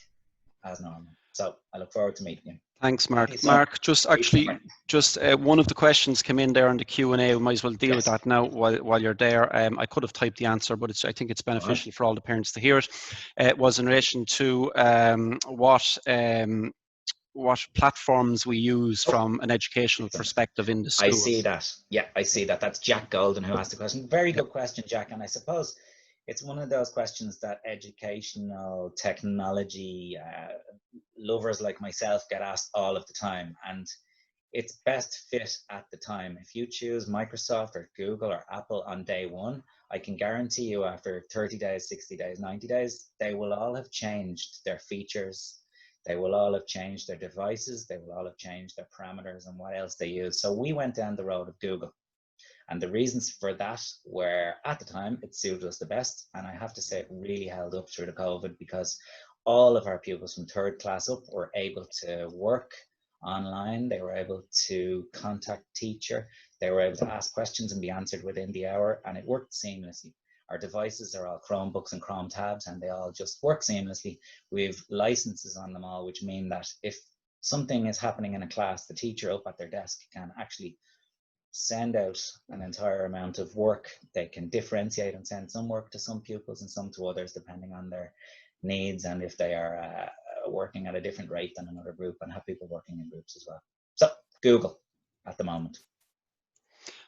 as normal. So I look forward to meeting you. Thanks, Mark. Mark, just one of the questions came in there on the Q&A. We might as well deal with that now while you're there. I could have typed the answer, but I think it's beneficial for all the parents to hear it. It was in relation to what platforms we use from an educational perspective in the schools. I see that. Yeah, I see that. That's Jack Golden who asked the question. Very good question, Jack. And I suppose it's one of those questions that educational technology lovers like myself get asked all of the time. And it's best fit at the time. If you choose Microsoft or Google or Apple on day one, I can guarantee you after 30 days, 60 days, 90 days, they will all have changed their features. They will all have changed their devices. They will all have changed their parameters and what else they use. So we went down the road of Google. And the reasons for that were, at the time, it suited us the best. And I have to say it really held up through the COVID because all of our pupils from 3rd class up were able to work online. They were able to contact teacher. They were able to ask questions and be answered within the hour. And it worked seamlessly. Our devices are all Chromebooks and Chrome tabs, and they all just work seamlessly. We have licenses on them all, which mean that if something is happening in a class, the teacher up at their desk can actually send out an entire amount of work. They can differentiate and send some work to some pupils and some to others, depending on their needs and if they are working at a different rate than another group, and have people working in groups as well. So Google at the moment.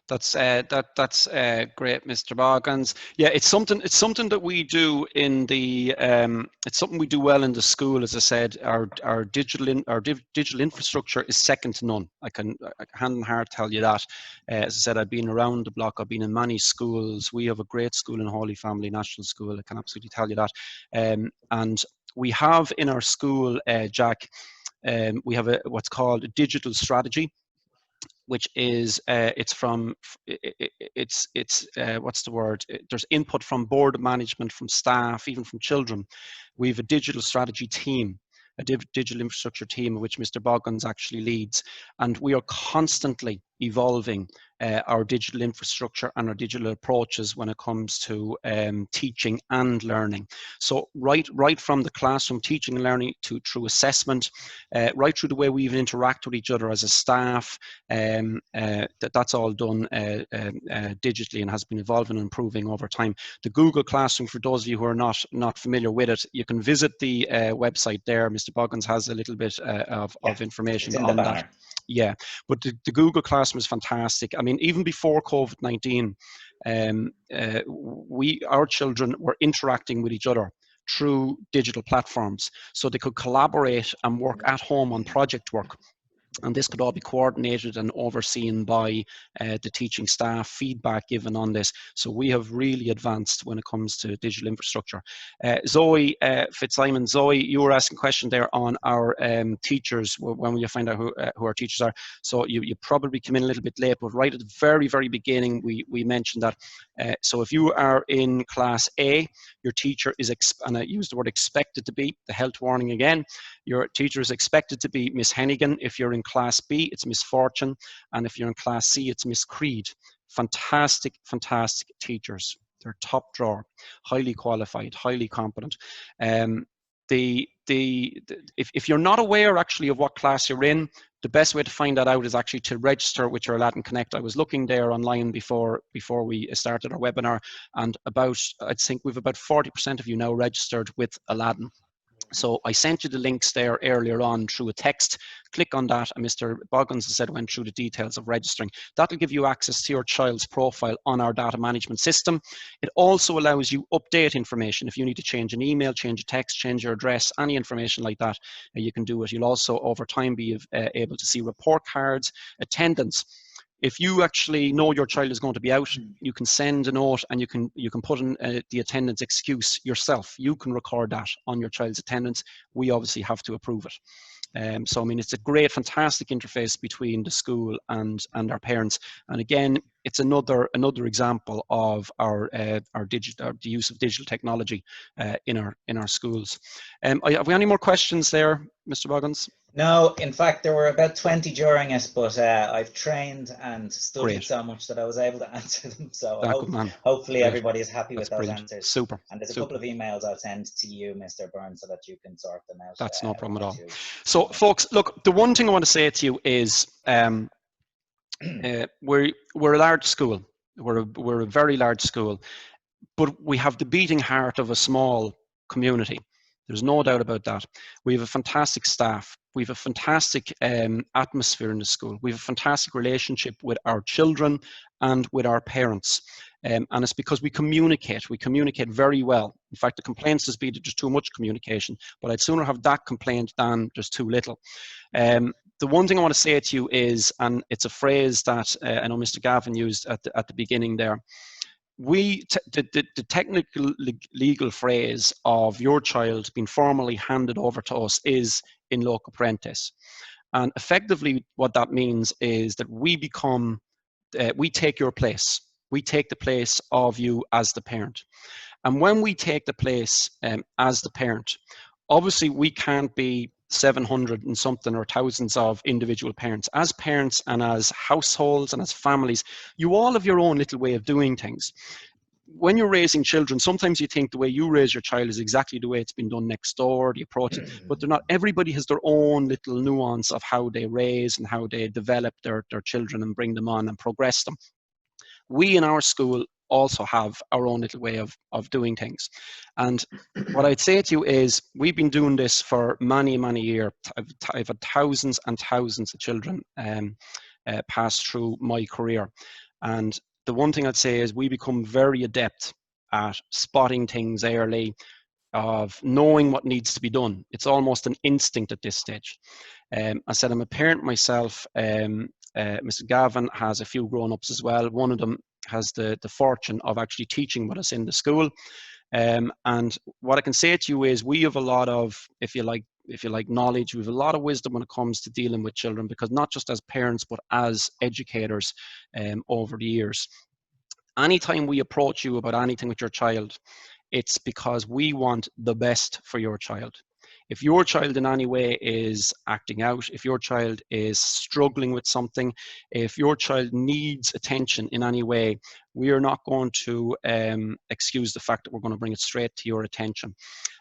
That's great, Mr. Boggins. Yeah, it's something that we do in the it's something we do well in the school. As I said, our digital infrastructure is second to none. I can hand on heart tell you that. As I said, I've been around the block. I've been in many schools. We have a great school in Holy Family National School. I can absolutely tell you that. And we have in our school, Jack, we have what's called a digital strategy, which is what's the word? There's input from board management, from staff, even from children. We have a digital strategy team, a digital infrastructure team, which Mr. Boggins actually leads, and we are constantly evolving our digital infrastructure and our digital approaches when it comes to teaching and learning. So right from the classroom teaching and learning through assessment, right through the way we even interact with each other as a staff, that's all done digitally and has been evolving and improving over time. The Google Classroom, for those of you who are not familiar with it, you can visit the website there. Mr. Boggins has a little bit of information on that. Yeah, but the Google Classroom is fantastic. I mean, even before COVID-19, our children were interacting with each other through digital platforms, so they could collaborate and work at home on project work. And this could all be coordinated and overseen by the teaching staff, feedback given on this. So we have really advanced when it comes to digital infrastructure. Zoe Fitzsimon, Zoe, you were asking a question there on our teachers, when will you find out who our teachers are? So you probably came in a little bit late, but right at the very, very beginning, we mentioned that. So if you are in class A, your teacher is, and I use the word expected to be, the health warning again, your teacher is expected to be Miss Hennigan. If you're in class B, it's Miss Fortune. And if you're in class C, it's Miss Creed. Fantastic, fantastic teachers. They're top drawer, highly qualified, highly competent. If you're not aware actually of what class you're in, the best way to find that out is actually to register with your Aladdin Connect. I was looking there online before we started our webinar, and I think we've about 40% of you now registered with Aladdin. So I sent you the links there earlier on through a text. Click on that, and Mr. Boggins said went through the details of registering. That'll give you access to your child's profile on our data management system. It also allows you update information. If you need to change an email, change a text, change your address, any information like that, you can do it. You'll also over time be able to see report cards, attendance. If you actually know your child is going to be out, you can send a note and you can put in the attendance excuse yourself. You can record that on your child's attendance. We obviously have to approve it. So I mean, it's a great, fantastic interface between the school and our parents. And again, it's another example of the use of digital technology in our schools. Have we any more questions there, Mr. Boggins? No, in fact, there were about 20 during it, but I've trained and studied Great. so much that I was able to answer them. So hopefully Great. everybody is happy with those brilliant. answers. Super. And there's a Super. couple of emails I'll send to you, Mr. Byrne, so that you can sort them out. That's no problem at all. So, folks, look, the one thing I want to say to you is we're a large school. We're a very large school, but we have the beating heart of a small community. There's no doubt about that. We have a fantastic staff. We have a fantastic atmosphere in the school. We have a fantastic relationship with our children and with our parents. And it's because we communicate very well. In fact, the complaints has been that there's too much communication, but I'd sooner have that complaint than there's too little. The one thing I want to say to you is, and it's a phrase that I know Mr. Gavin used at the beginning there, the technical legal phrase of your child being formally handed over to us is in loco parentis. And effectively what that means is that we take your place. We take the place of you as the parent. And when we take the place as the parent, obviously we can't be 700 and something or thousands of individual parents. As parents and as households and as families, you all have your own little way of doing things. When you're raising children, sometimes you think the way you raise your child is exactly the way it's been done next door, the approach, but they're not. Everybody has their own little nuance of how they raise and how they develop their children and bring them on and progress them. We in our school also have our own little way of doing things. And what I'd say to you is we've been doing this for many, many years. I've had thousands and thousands of children pass through my career. And the one thing I'd say is we become very adept at spotting things early, of knowing what needs to be done. It's almost an instinct at this stage. I said I'm a parent myself. Mr. Gavin has a few grown-ups as well. One of them has the fortune of actually teaching with us in the school. And what I can say to you is we have a lot of, if you like knowledge, we have a lot of wisdom when it comes to dealing with children, because not just as parents, but as educators over the years. Anytime we approach you about anything with your child, it's because we want the best for your child. If your child in any way is acting out, if your child is struggling with something, if your child needs attention in any way, we are not going to excuse the fact that we're going to bring it straight to your attention.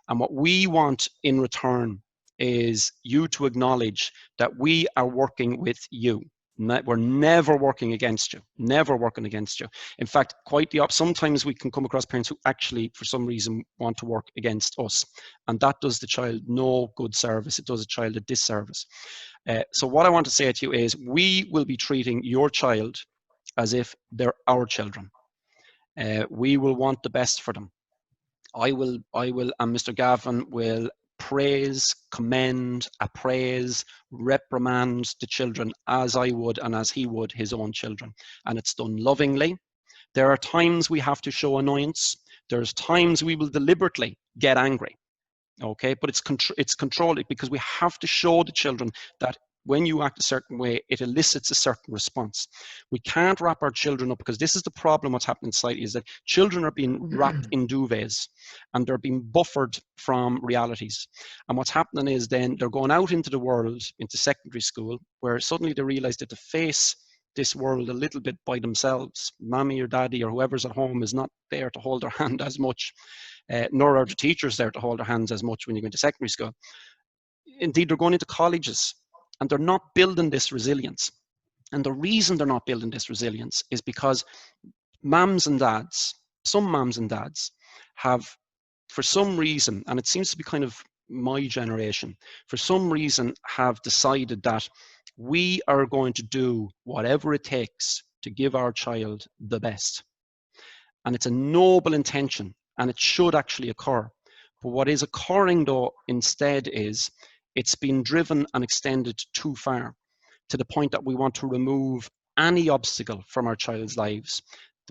And what we want in return is you to acknowledge that we are working with you. We're never working against you, never working against you. In fact, quite the opposite. Sometimes we can come across parents who actually, for some reason, want to work against us. And that does the child no good service. It does the child a disservice. So what I want to say to you is we will be treating your child as if they're our children. We will want the best for them. I will, and Mr. Gavin will praise, commend, appraise, reprimand the children as I would and as he would his own children. And it's done lovingly. There are times we have to show annoyance. There's times we will deliberately get angry. Okay, but it's controlled, because we have to show the children that when you act a certain way, it elicits a certain response. We can't wrap our children up, because this is the problem. What's happening in society is that children are being wrapped in duvets and they're being buffered from realities. And what's happening is then they're going out into the world, into secondary school, where suddenly they realize that to face this world a little bit by themselves, mommy or daddy or whoever's at home is not there to hold their hand as much, nor are the teachers there to hold their hands as much when you go into secondary school. Indeed, they're going into colleges, and they're not building this resilience. And the reason they're not building this resilience is because mums and dads, some mums and dads have, for some reason, and it seems to be kind of my generation, for some reason have decided that we are going to do whatever it takes to give our child the best. And it's a noble intention, and it should actually occur. But what is occurring though instead is it's been driven and extended too far, to the point that we want to remove any obstacle from our child's lives.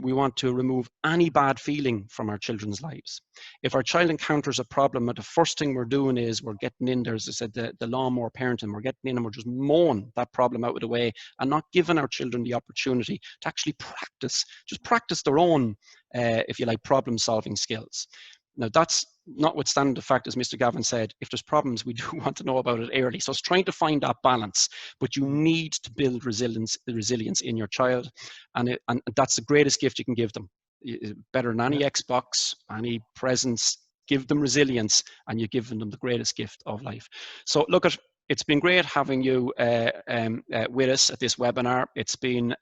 We want to remove any bad feeling from our children's lives. If our child encounters a problem, the first thing we're doing is we're getting in there, as I said, the lawnmower parenting, we're getting in and we're just mowing that problem out of the way and not giving our children the opportunity to actually practice their own, if you like, problem solving skills. Now, that's notwithstanding the fact, as Mr. Gavin said, if there's problems, we do want to know about it early. So it's trying to find that balance, but you need to build resilience in your child. And that's the greatest gift you can give them. Better than any Xbox, any presents, give them resilience, and you're giving them the greatest gift of life. So look, it's been great having you with us at this webinar. It's been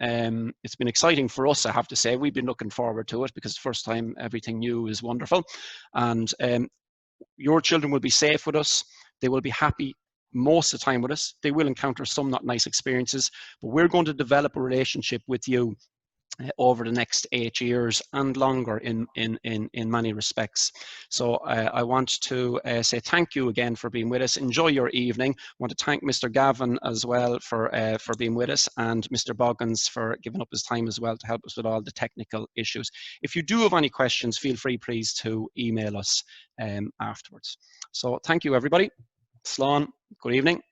exciting for us, I have to say. We've been looking forward to it because the first time everything new is wonderful. And your children will be safe with us. They will be happy most of the time with us. They will encounter some not nice experiences, but we're going to develop a relationship with you over the next 8 years and longer in many respects. So I want to say thank you again for being with us. Enjoy your evening. I want to thank Mr. Gavin as well for being with us, and Mr. Boggins for giving up his time as well to help us with all the technical issues. If you do have any questions, feel free please to email us afterwards. So thank you everybody. Slán, good evening.